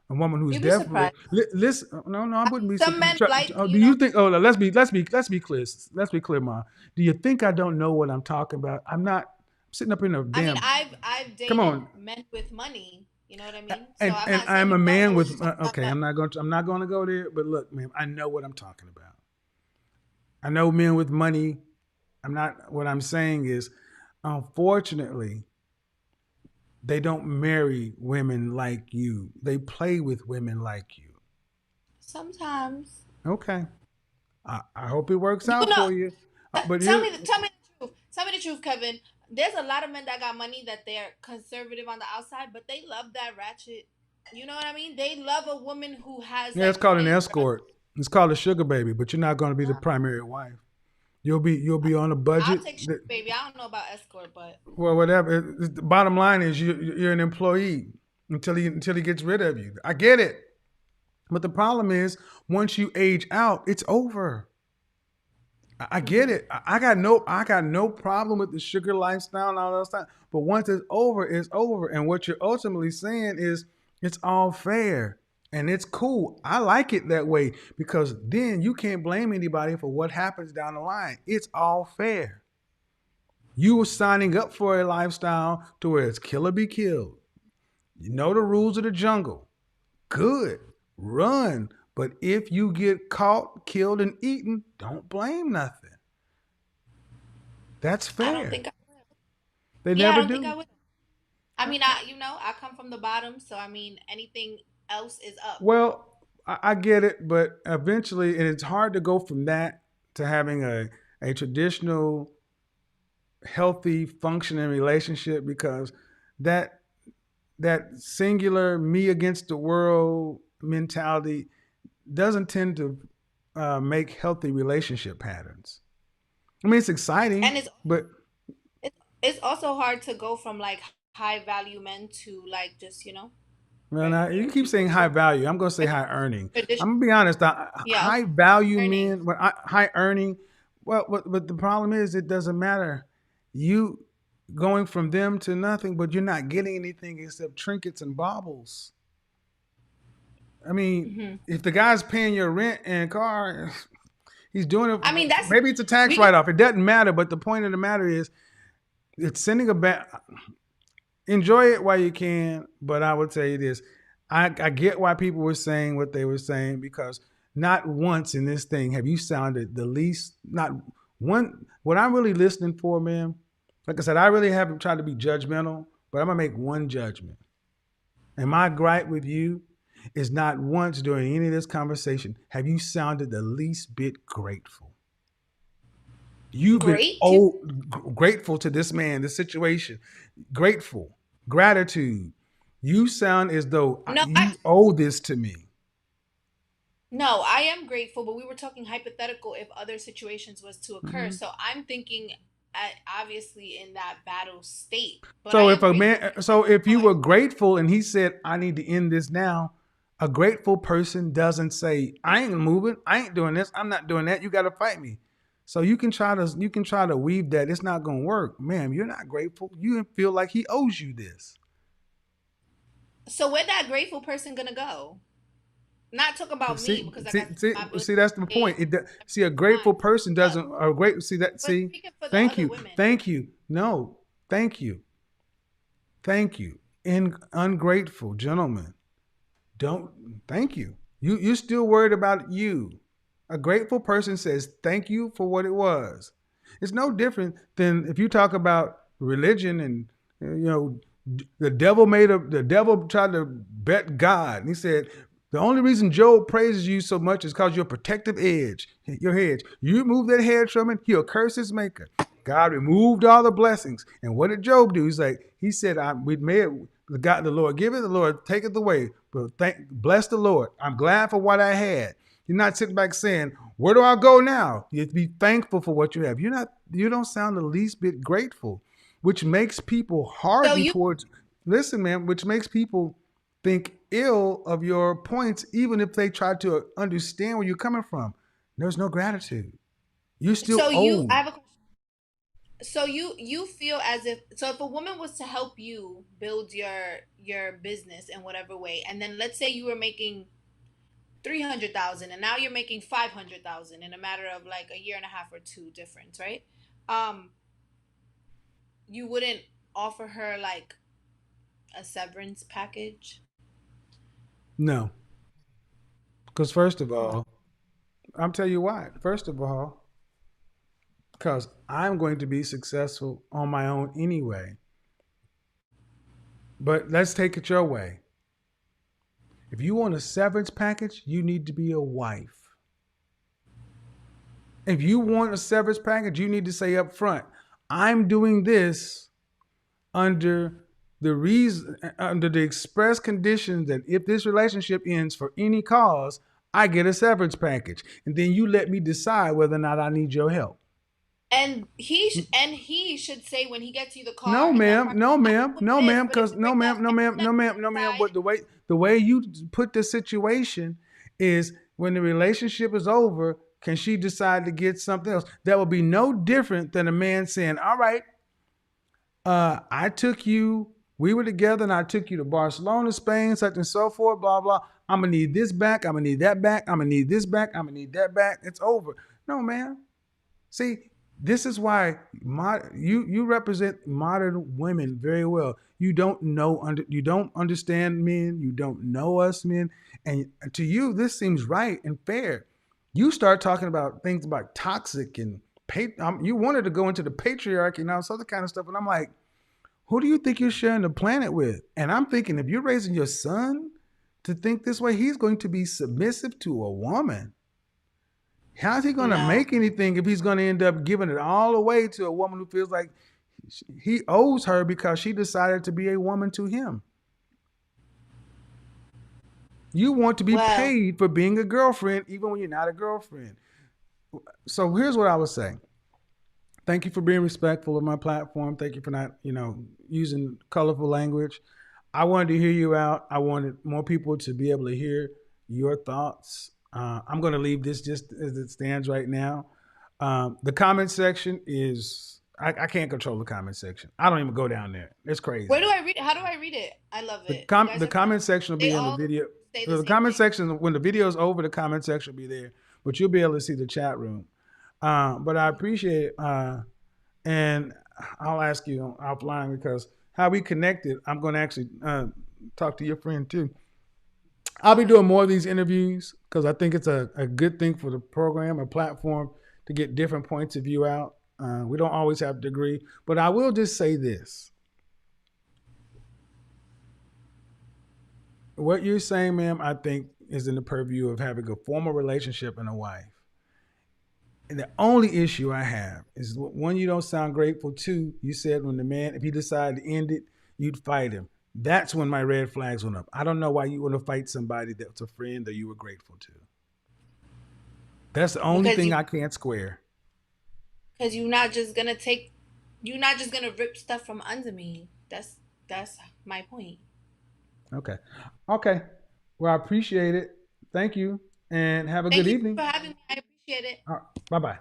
Speaker 1: a woman who's
Speaker 6: You'd be
Speaker 1: definitely
Speaker 6: surprised.
Speaker 1: listen. No, no, I
Speaker 6: I
Speaker 1: wouldn't
Speaker 6: mean,
Speaker 1: be.
Speaker 6: some men like,
Speaker 1: Do
Speaker 6: you know,
Speaker 1: you think? Oh, let's be clear. Let's be clear, ma. Do you think I don't know what I'm talking about? I'm not sitting up in a
Speaker 6: I mean,
Speaker 1: damn.
Speaker 6: I've
Speaker 1: Come
Speaker 6: dated
Speaker 1: on,
Speaker 6: men with money. You know what I mean? So
Speaker 1: and
Speaker 6: I'm
Speaker 1: and
Speaker 6: not saying
Speaker 1: I'm
Speaker 6: you
Speaker 1: a
Speaker 6: don't know
Speaker 1: man
Speaker 6: what
Speaker 1: with.
Speaker 6: you're talking about.
Speaker 1: Okay,
Speaker 6: That
Speaker 1: I'm not going to go there. But look, man, I know what I'm talking about. I know men with money. I'm not. What I'm saying is, unfortunately, they don't marry women like you. They play with women like you.
Speaker 6: sometimes
Speaker 1: Okay. I hope it works
Speaker 6: you
Speaker 1: out
Speaker 6: know.
Speaker 1: for you. But
Speaker 6: Tell
Speaker 1: here,
Speaker 6: me, tell me the truth. Tell me the truth, Kevin. There's a lot of men that got money that they're conservative on the outside, but they love that ratchet. You know what I mean? They love a woman who has
Speaker 1: yeah, it's
Speaker 6: like
Speaker 1: called an
Speaker 6: money.
Speaker 1: escort. It's called a sugar baby, but you're not going to be the primary wife. You'll be on a
Speaker 6: I'll
Speaker 1: budget.
Speaker 6: take sugar baby. I don't know about escort, but
Speaker 1: Well, whatever. The bottom line is you're an employee until he gets rid of you. I get it, but the problem is once you age out, it's over. I get
Speaker 6: mhm.
Speaker 1: it. I got no problem with the sugar lifestyle and all that stuff. But once it's over, it's over. And what you're ultimately saying is it's all fair and it's cool. I like it that way because then you can't blame anybody for what happens down the line. It's all fair. You were signing up for a lifestyle to where it's kill or be killed. You know the rules of the jungle. Good. Run. But if you get caught, killed, and eaten, don't blame nothing. That's
Speaker 6: I don't
Speaker 1: fair.
Speaker 6: think I will.
Speaker 1: They
Speaker 6: Yeah, I
Speaker 1: never
Speaker 6: don't think I
Speaker 1: do.
Speaker 6: will. I mean, I come from the bottom, so I mean, anything else is up.
Speaker 1: Well, I get it, but eventually, and it's hard to go from that to having a traditional, healthy, functioning relationship because that that singular me against the world mentality doesn't tend to make healthy relationship patterns. I mean, it's exciting,
Speaker 6: And
Speaker 1: but
Speaker 6: it's also hard to go from like high value men to like just
Speaker 1: well, now you
Speaker 6: regular
Speaker 1: keep saying
Speaker 6: people.
Speaker 1: high value. I'm going to say high earning.
Speaker 6: Tradition.
Speaker 1: I'm going to be honest.
Speaker 6: Yeah,
Speaker 1: High value
Speaker 6: earning.
Speaker 1: men, high earning. Well, but the problem is, it doesn't matter. You going from them to nothing, but you're not getting anything except trinkets and baubles. I mean,
Speaker 6: Hmm.
Speaker 1: if the guy's paying your rent and car, he's doing it.
Speaker 6: I mean, that's
Speaker 1: Maybe it's a tax
Speaker 6: we can.
Speaker 1: write off. It doesn't matter. But the point of the matter is, it's sending a bad. Enjoy it while you can, but I would say this. I get why people were saying what they were saying because not once in this thing have you sounded the least, not What I'm really listening for, man, like I said, I really haven't tried to be judgmental, but I'm gonna make one judgment. And my gripe with you is not once during any of this conversation have you sounded the least bit grateful. You've been grateful to this man, this situation, grateful, gratitude. You sound as though you owe this to me.
Speaker 6: No, I am grateful, but we were talking hypothetical if other situations was to occur.
Speaker 1: Mhm.
Speaker 6: So I'm thinking, obviously in that battle state. But
Speaker 1: So
Speaker 6: I
Speaker 1: if
Speaker 6: am
Speaker 1: a man,
Speaker 6: grateful.
Speaker 1: so if you were grateful and he said, "I need to end this now," a grateful person doesn't say, "I ain't moving, I ain't doing this, I'm not doing that. You got to fight me." So you can try to weave that. It's not going to work, ma'am. You're not grateful. You feel like he owes you this.
Speaker 6: So where that grateful person gonna go? Not talk about me because I got my
Speaker 1: See, that's the point. See, a grateful person doesn't. A great. See that.
Speaker 6: But
Speaker 1: See.
Speaker 6: speaking for the
Speaker 1: Thank
Speaker 6: other
Speaker 1: you.
Speaker 6: women.
Speaker 1: Thank you. No. Thank you. Thank you. Ungrateful gentlemen. Don't. Thank you. You're still worried about you. A grateful person says thank you for what it was. It's no different than if you talk about religion and the devil tried to bet God, and he said the only reason Job praises you so much is because your protective edge, your hedge. You remove that hedge from him, he'll curse his maker. God removed all the blessings, and what did Job do? He said, "We made God, the Lord give it, the Lord take it away. But bless the Lord. I'm glad for what I had." You're not sitting back saying, "Where do I go now?" You have to be thankful for what you have. You don't sound the least bit grateful, which makes people harden towards. Listen, man, which makes people think ill of your points, even if they try to understand where you're coming from. There's no gratitude. You still owe.
Speaker 6: I have a question. So you feel as if if a woman was to help you build your business in whatever way, and then let's say you were making 300,000 and now you're making 500,000 in a matter of like a year and a half or two difference, right? You wouldn't offer her like a severance package?
Speaker 1: No. Because first of all, I'll tell you why. First of all, because I'm going to be successful on my own anyway. But let's take it your way. If you want a severance package, you need to be a wife. If you want a severance package, you need to say up front, I'm doing this under the express condition that if this relationship ends for any cause, I get a severance package. And then you let me decide whether or not I need your help.
Speaker 6: And he should say when he gets you the car.
Speaker 1: No, ma'am. No, ma'am. No, ma'am. Because no, ma'am. No, ma'am. No, ma'am. No, ma'am. But the way you put the situation is when the relationship is over, can she decide to get something else? That would be no different than a man saying, "All right, we were together and I took you to Barcelona, Spain, such and so forth, blah, blah. I'm going to need this back. I'm going to need that back. I'm going to need this back. I'm going to need that back." It's over. No, man. See, this is why you represent modern women very well. You don't understand men. You don't know us men. And to you, this seems right and fair. You start talking about things about toxic and you wanted to go into the patriarchy and all this other kind of stuff. And I'm like, who do you think you're sharing the planet with? And I'm thinking, if you're raising your son to think this way, he's going to be submissive to a woman. How's he going to make anything if he's going to end up giving it all away to a woman who feels like he owes her because she decided to be a woman to him? You want to be paid for being a girlfriend, even when you're not a girlfriend. So here's what I would say. Thank you for being respectful of my platform. Thank you for not, using colorful language. I wanted to hear you out. I wanted more people to be able to hear your thoughts. I'm going to leave this just as it stands right now. The comment section is, I can't control the comment section. I don't even go down there. It's crazy.
Speaker 6: Where do I read? How do I read it? I love it.
Speaker 1: The comment section will be on the video. So the comment section, when the video is over, the comment section will be there, but you'll be able to see the chat room. But I appreciate it. And I'll ask you offline because how we connected, I'm going to actually talk to your friend too. I'll be doing more of these interviews because I think it's a good thing for the program, a platform to get different points of view out. We don't always have to agree, but I will just say this. What you're saying, ma'am, I think is in the purview of having a formal relationship and a wife. And the only issue I have is, one, you don't sound grateful. Two, you said when the man, if he decided to end it, you'd fight him. That's when my red flags went up. I don't know why you want to fight somebody that's a friend that you were grateful to. That's the only thing I can't square.
Speaker 6: Because you're not just gonna rip stuff from under me. That's my point.
Speaker 1: Okay. Well, I appreciate it. Thank you, and have a
Speaker 6: Thank
Speaker 1: good
Speaker 6: you
Speaker 1: evening.
Speaker 6: for having me. I appreciate it.
Speaker 1: Bye-bye.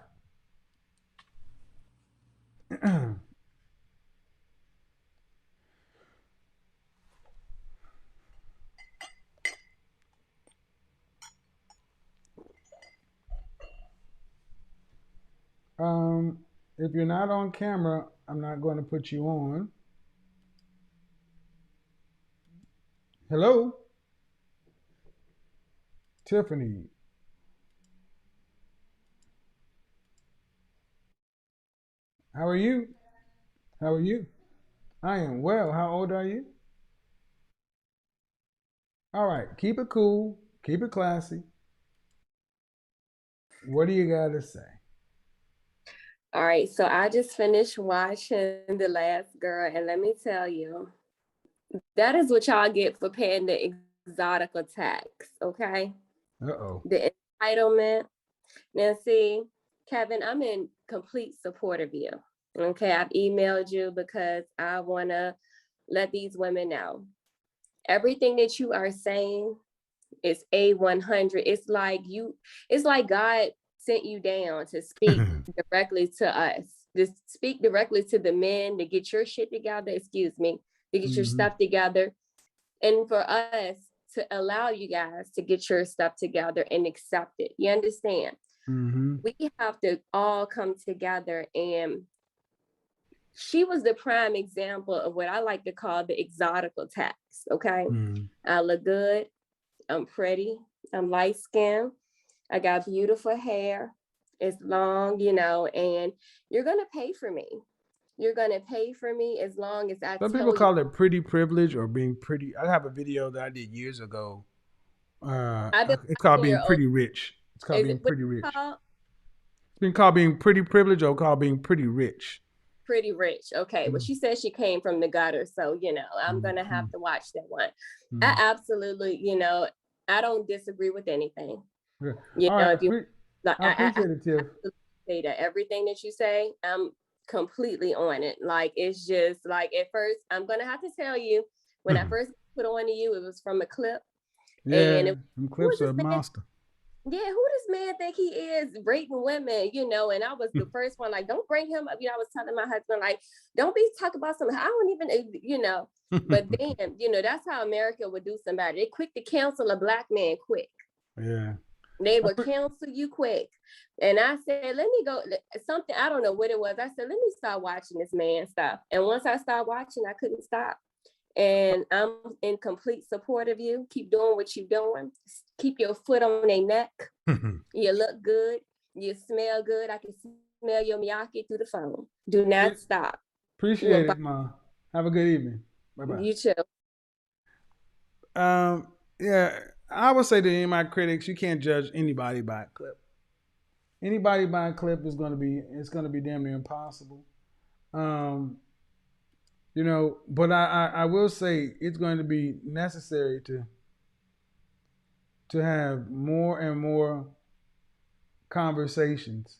Speaker 1: If you're not on camera, I'm not going to put you on. Hello? Tiffany. How are you? How are you? I am well. How old are you? All right. Keep it cool. Keep it classy. What do you got to say?
Speaker 8: All right, so I just finished watching The Last Girl, and let me tell you, that is what y'all get for paying the exotic tax, okay?
Speaker 1: Uh-oh.
Speaker 8: The entitlement. Now, see, Kevin, I'm in complete support of you, okay? I've emailed you because I want to let these women know. Everything that you are saying is A100. It's like God sent you down to speak directly to us, to speak directly to the men, to get your shit together, to get your stuff together, and for us to allow you guys to get your stuff together and accept it. You understand? We have to all come together, and she was the prime example of what I like to call the exotical tax, okay? I look good, I'm pretty, I'm light-skinned, I got beautiful hair. It's long, and you're going to pay for me. You're going to pay for me as long as I
Speaker 1: Some people call it pretty privilege or being pretty. I have a video that I did years ago. It's called being pretty rich. It's called being pretty rich. It's been called being pretty privileged or called being pretty rich.
Speaker 8: Pretty rich. Okay. Well, she said she came from the gutter. So, I'm going to have to watch that one. I absolutely, I don't disagree with anything. If you,
Speaker 1: I appreciate it, Tiff.
Speaker 8: Say that everything that you say, I'm completely on it. Like, it's just like, at first, I'm going to have to tell you, when I first put on to you, it was from a clip.
Speaker 1: Yeah, and them clips are a monster.
Speaker 8: Yeah, who this man think he is, raping women, and I was the first one, like, don't bring him up. I was telling my husband, like, don't be talking about something. I don't even, but then, that's how America would do somebody. They quick to cancel a Black man quick.
Speaker 1: Yeah.
Speaker 8: They would cancel you quick. And I said, let me go, something, I don't know what it was. I said, let me start watching this man stuff. And once I started watching, I couldn't stop. And I'm in complete support of you. Keep doing what you're doing. Keep your foot on their neck. You look good. You smell good. I can smell your Miyake through the phone. Do not stop.
Speaker 1: Appreciate it, Ma. Have a good evening. Bye-bye.
Speaker 8: You too.
Speaker 1: Yeah, I would say to any of my critics, you can't judge anybody by a clip. Anybody by a clip it's going to be damn near impossible. But I will say it's going to be necessary to have more and more conversations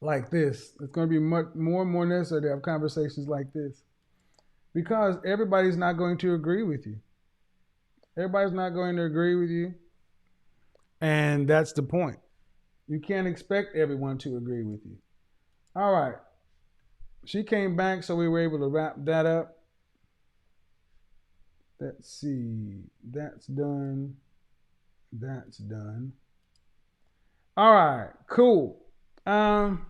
Speaker 1: like this. It's going to be much more and more necessary to have conversations like this, because everybody's not going to agree with you. Everybody's not going to agree with you, and that's the point. You can't expect everyone to agree with you. All right. She came back, so we were able to wrap that up. Let's see. That's done. That's done. All right. Cool. I'm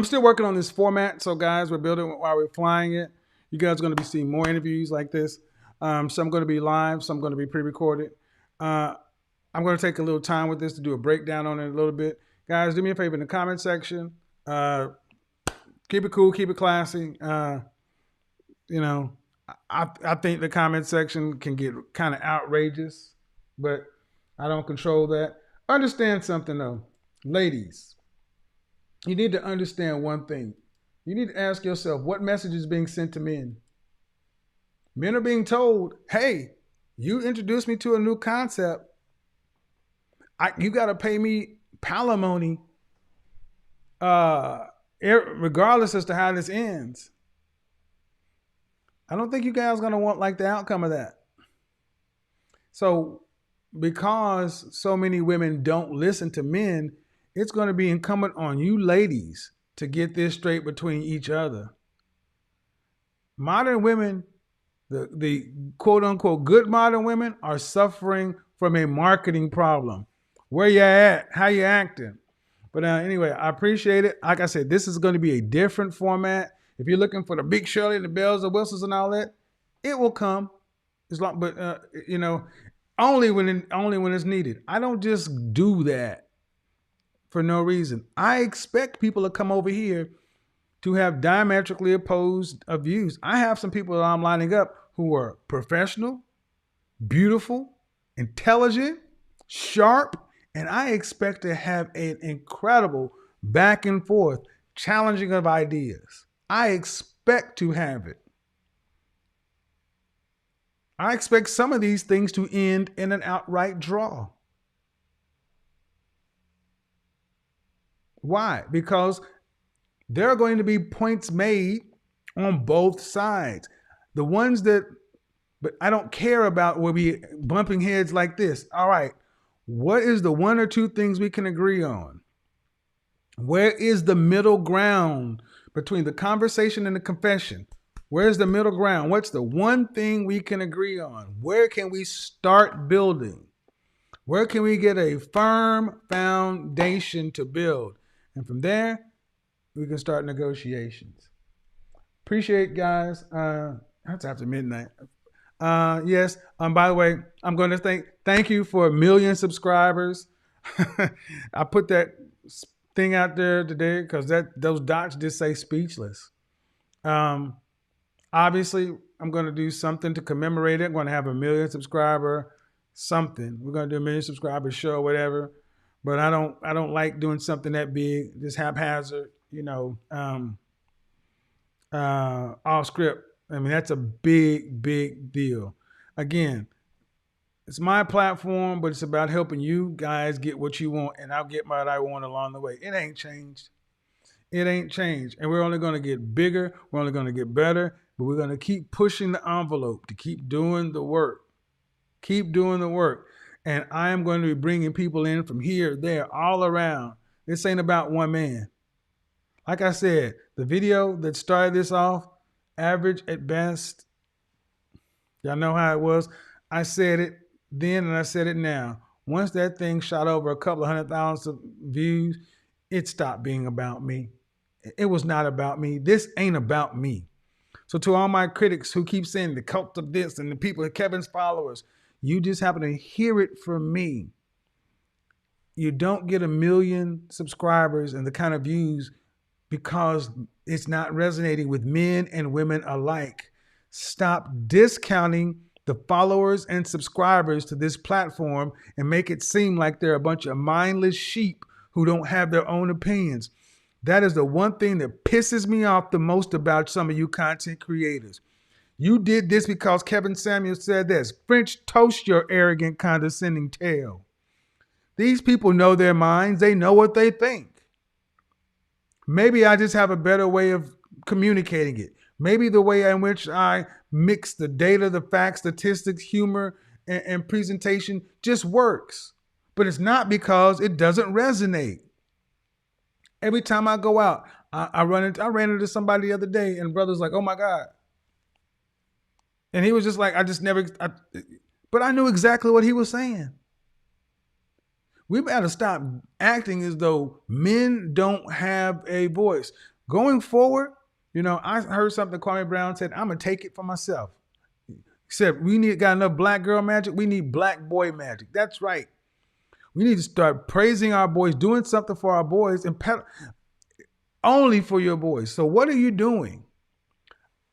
Speaker 1: still working on this format. So, guys, we're building while we're flying it. You guys are going to be seeing more interviews like this. Some going to be live, some going to be pre-recorded. I'm going to take a little time with this to do a breakdown on it a little bit. Guys, do me a favor in the comment section. Keep it cool, keep it classy. You know, I think the comment section can get kind of outrageous, but I don't control that. Understand something though, ladies. You need to understand one thing. You need to ask yourself, what message is being sent to men? Men are being told, hey, you introduced me to a new concept. You got to pay me palimony, regardless as to how this ends. I don't think you guys are going to want like the outcome of that. So because so many women don't listen to men, it's going to be incumbent on you ladies to get this straight between each other. Modern women, the quote unquote good modern women, are suffering from a marketing problem. Where you at? How you acting? But anyway, I appreciate it. Like I said, this is going to be a different format. If you're looking for the Big Shirley and the bells and whistles and all that, it will come. It's like, but you know, only when it's needed. I don't just do that for no reason. I expect people to come over here to have diametrically opposed views. I have some people that I'm lining up who are professional, beautiful, intelligent, sharp, and I expect to have an incredible back and forth, challenging of ideas. I expect to have it. I expect some of these things to end in an outright draw. Why? Because there are going to be points made on both sides. The ones that, but I don't care about will be bumping heads like this. All right. What is the one or two things we can agree on? Where is the middle ground between the conversation and the confession? Where's the middle ground? What's the one thing we can agree on? Where can we start building? Where can we get a firm foundation to build? And from there, we can start negotiations. Appreciate it, guys. That's after midnight. Yes. By the way, I'm going to thank you for 1 million subscribers. I put that thing out there today because those dots just say speechless. Obviously, I'm going to do something to commemorate it. I'm going to have 1 million subscriber something. We're going to do a 1 million subscriber show or whatever. But I don't like doing something that big, just haphazard, you know, off script. I mean, that's a big, big deal. Again, it's my platform, but it's about helping you guys get what you want, and I'll get what I want along the way. It ain't changed. It ain't changed. And we're only going to get bigger. We're only going to get better, but we're going to keep pushing the envelope to keep doing the work. Keep doing the work. And I am going to be bringing people in from here, there, all around. This ain't about one man. Like I said, the video that started this off, average at best. Y'all know how it was. I said it then and I said it now. Once that thing shot over a couple of 100,000 views, it stopped being about me. It was not about me. This ain't about me. So to all my critics who keep saying the cult of this and the people, Kevin's followers, you just happen to hear it from me. You don't get 1 million subscribers and the kind of views because it's not resonating with men and women alike. Stop discounting the followers and subscribers to this platform and make it seem like they're a bunch of mindless sheep who don't have their own opinions. That is the one thing that pisses me off the most about some of you content creators. You did this because Kevin Samuel said this. French toast your arrogant, condescending tail. These people know their minds. They know what they think. Maybe I just have a better way of communicating it. Maybe the way in which I mix the data, the facts, statistics, humor, and presentation just works. But it's not because it doesn't resonate. Every time I go out, I ran into somebody the other day, and brother's like, "Oh my God." And he was just like, but I knew exactly what he was saying. We better stop acting as though men don't have a voice. Going forward, you know, I heard something Kwame Brown said, I'm going to take it for myself. Except we got enough black girl magic. We need black boy magic. That's right. We need to start praising our boys, doing something for our boys, and only for your boys. So what are you doing?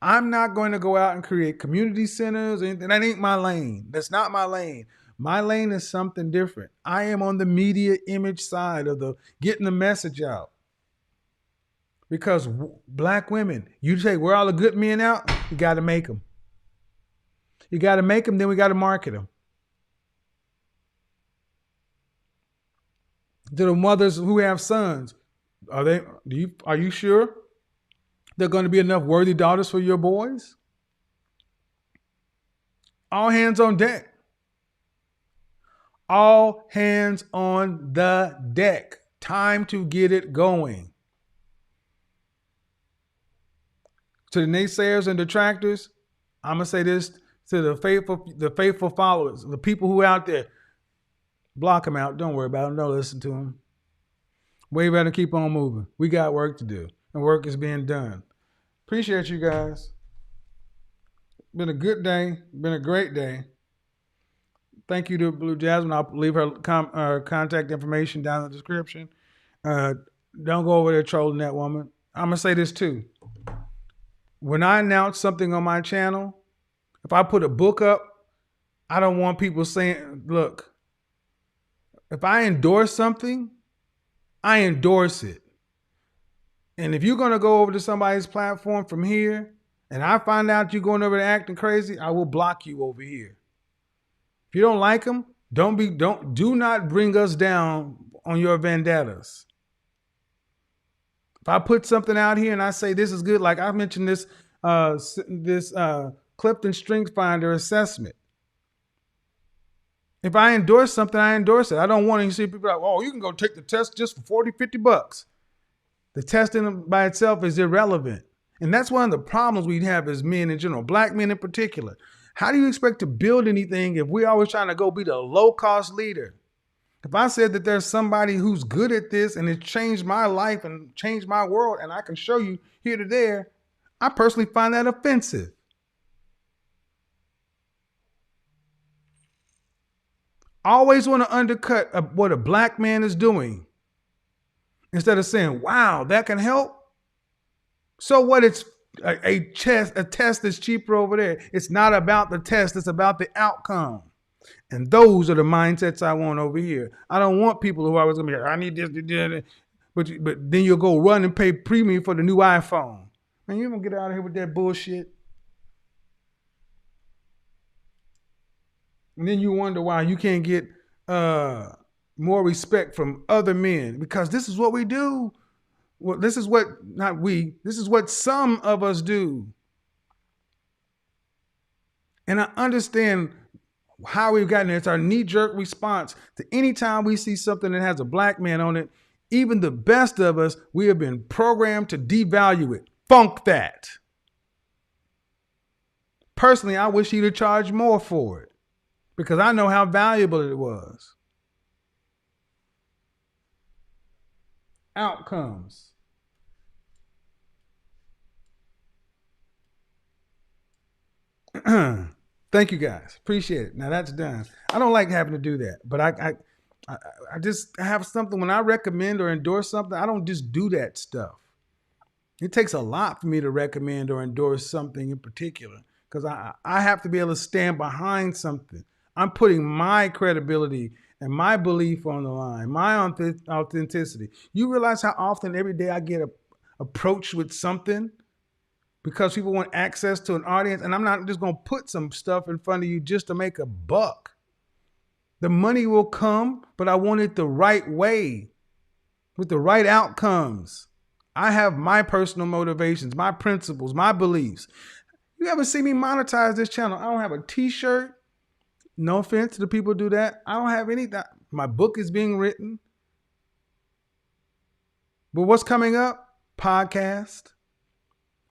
Speaker 1: I'm not going to go out and create community centers. And that ain't my lane. That's not my lane. My lane is something different. I am on the media image side of the getting the message out. Because black women, you say, where all the good men out? You got to make them. You got to make them, then we got to market them. To the mothers who have sons, are you sure there are going to be enough worthy daughters for your boys? All hands on deck. All hands on the deck. Time to get it going. To the naysayers and detractors, I'm gonna say this to the faithful followers, the people who out there. Block them out. Don't worry about them. Don't listen to them. Way better keep on moving. We got work to do, and work is being done. Appreciate you guys. Been a good day. Been a great day. Thank you to Blue Jasmine. I'll leave her contact information down in the description. Don't go over there trolling that woman. I'm gonna say this too. When I announce something on my channel, if I put a book up, I don't want people saying, look, if I endorse something, I endorse it. And if you're going to go over to somebody's platform from here and I find out you're going over there acting crazy, I will block you over here. If you don't like them, do not bring us down on your vendettas. If I put something out here and I say this is good, like I mentioned this Clifton Strength Finder assessment. If I endorse something, I endorse it. I don't want to see people like, oh, you can go take the test just for $40-$50. The testing by itself is irrelevant. And that's one of the problems we have as men in general, black men in particular. How do you expect to build anything if we're always trying to go be the low-cost leader? If I said that there's somebody who's good at this and it changed my life and changed my world and I can show you here to there, I personally find that offensive. I always want to undercut what a black man is doing instead of saying, wow, that can help. So what? It's a test that's cheaper over there. It's not about the test. It's about the outcome. And those are the mindsets I want over here. I don't want people who are always going to be like, I need this, but then you'll go run and pay premium for the new iPhone. Man, you don't get out of here with that bullshit. And then you wonder why you can't get more respect from other men, because this is what we do. Well, this is what some of us do. And I understand how we've gotten there. It's our knee-jerk response to any time we see something that has a black man on it. Even the best of us, we have been programmed to devalue it. Funk that. Personally, I wish he'd have charged more for it because I know how valuable it was. Outcomes. Thank you guys. Appreciate it. Now that's done. I don't like having to do that, but I just have something when I recommend or endorse something. I don't just do that stuff. It takes a lot for me to recommend or endorse something in particular because I have to be able to stand behind something. I'm putting my credibility and my belief on the line, my authenticity. You realize how often every day I get approached with something because people want access to an audience, and I'm not just going to put some stuff in front of you just to make a buck. The money will come, but I want it the right way, with the right outcomes. I have my personal motivations, my principles, my beliefs. You ever see me monetize this channel? I don't have a t-shirt. No offense to the people who do that. I don't have anything. My book is being written. But what's coming up? Podcast.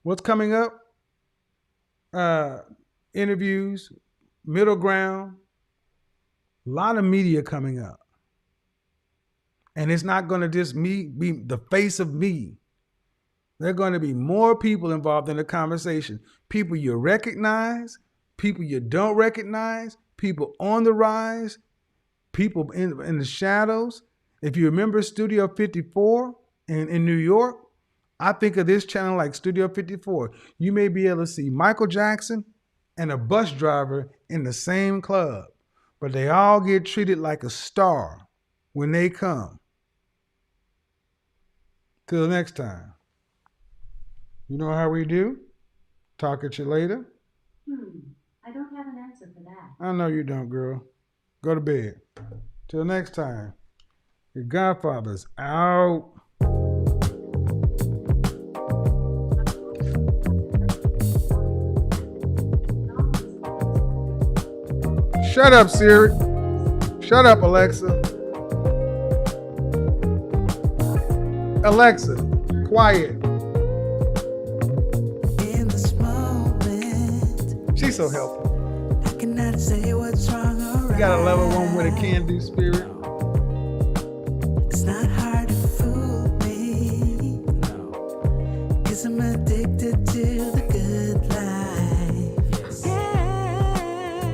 Speaker 1: What's coming up? Interviews, middle ground. A lot of media coming up. And it's not going to just be the face of me. There are going to be more people involved in the conversation. People you recognize, people you don't recognize, people on the rise, people in the shadows. If you remember Studio 54 in New York, I think of this channel like Studio 54. You may be able to see Michael Jackson and a bus driver in the same club, but they all get treated like a star when they come. Till next time. You know how we do? Talk at you later.
Speaker 9: I don't have an answer for that.
Speaker 1: I know you don't, girl. Go to bed. Till next time. Your Godfather's out. Shut up, Siri. Shut up, Alexa. Alexa, quiet.
Speaker 2: In this moment,
Speaker 1: She's so helpful.
Speaker 2: I cannot say what's wrong or right.
Speaker 1: You got a level one with a can-do spirit.
Speaker 2: It's not hard to fool me. 'Cause I'm addicted to the good life. Yeah.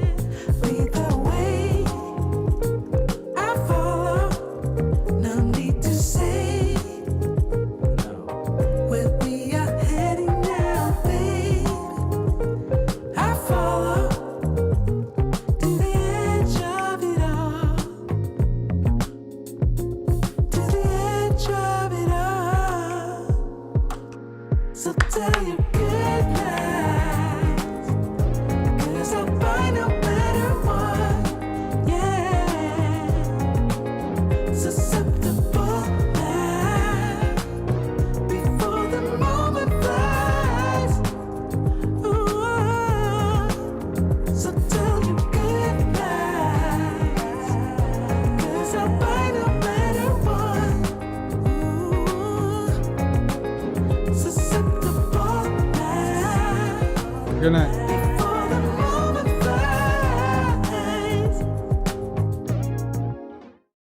Speaker 2: Lead the way. I follow. No need to say where we are heading now, babe. I follow to the edge of it all. To the edge of it all. So tell your good night. 'Cause I'll find no matter what. Yeah. Susceptible now. Before the moment flies. Ooh. So tell your good night. 'Cause I'll find no matter what. Ooh. Susceptible now.
Speaker 1: Good night.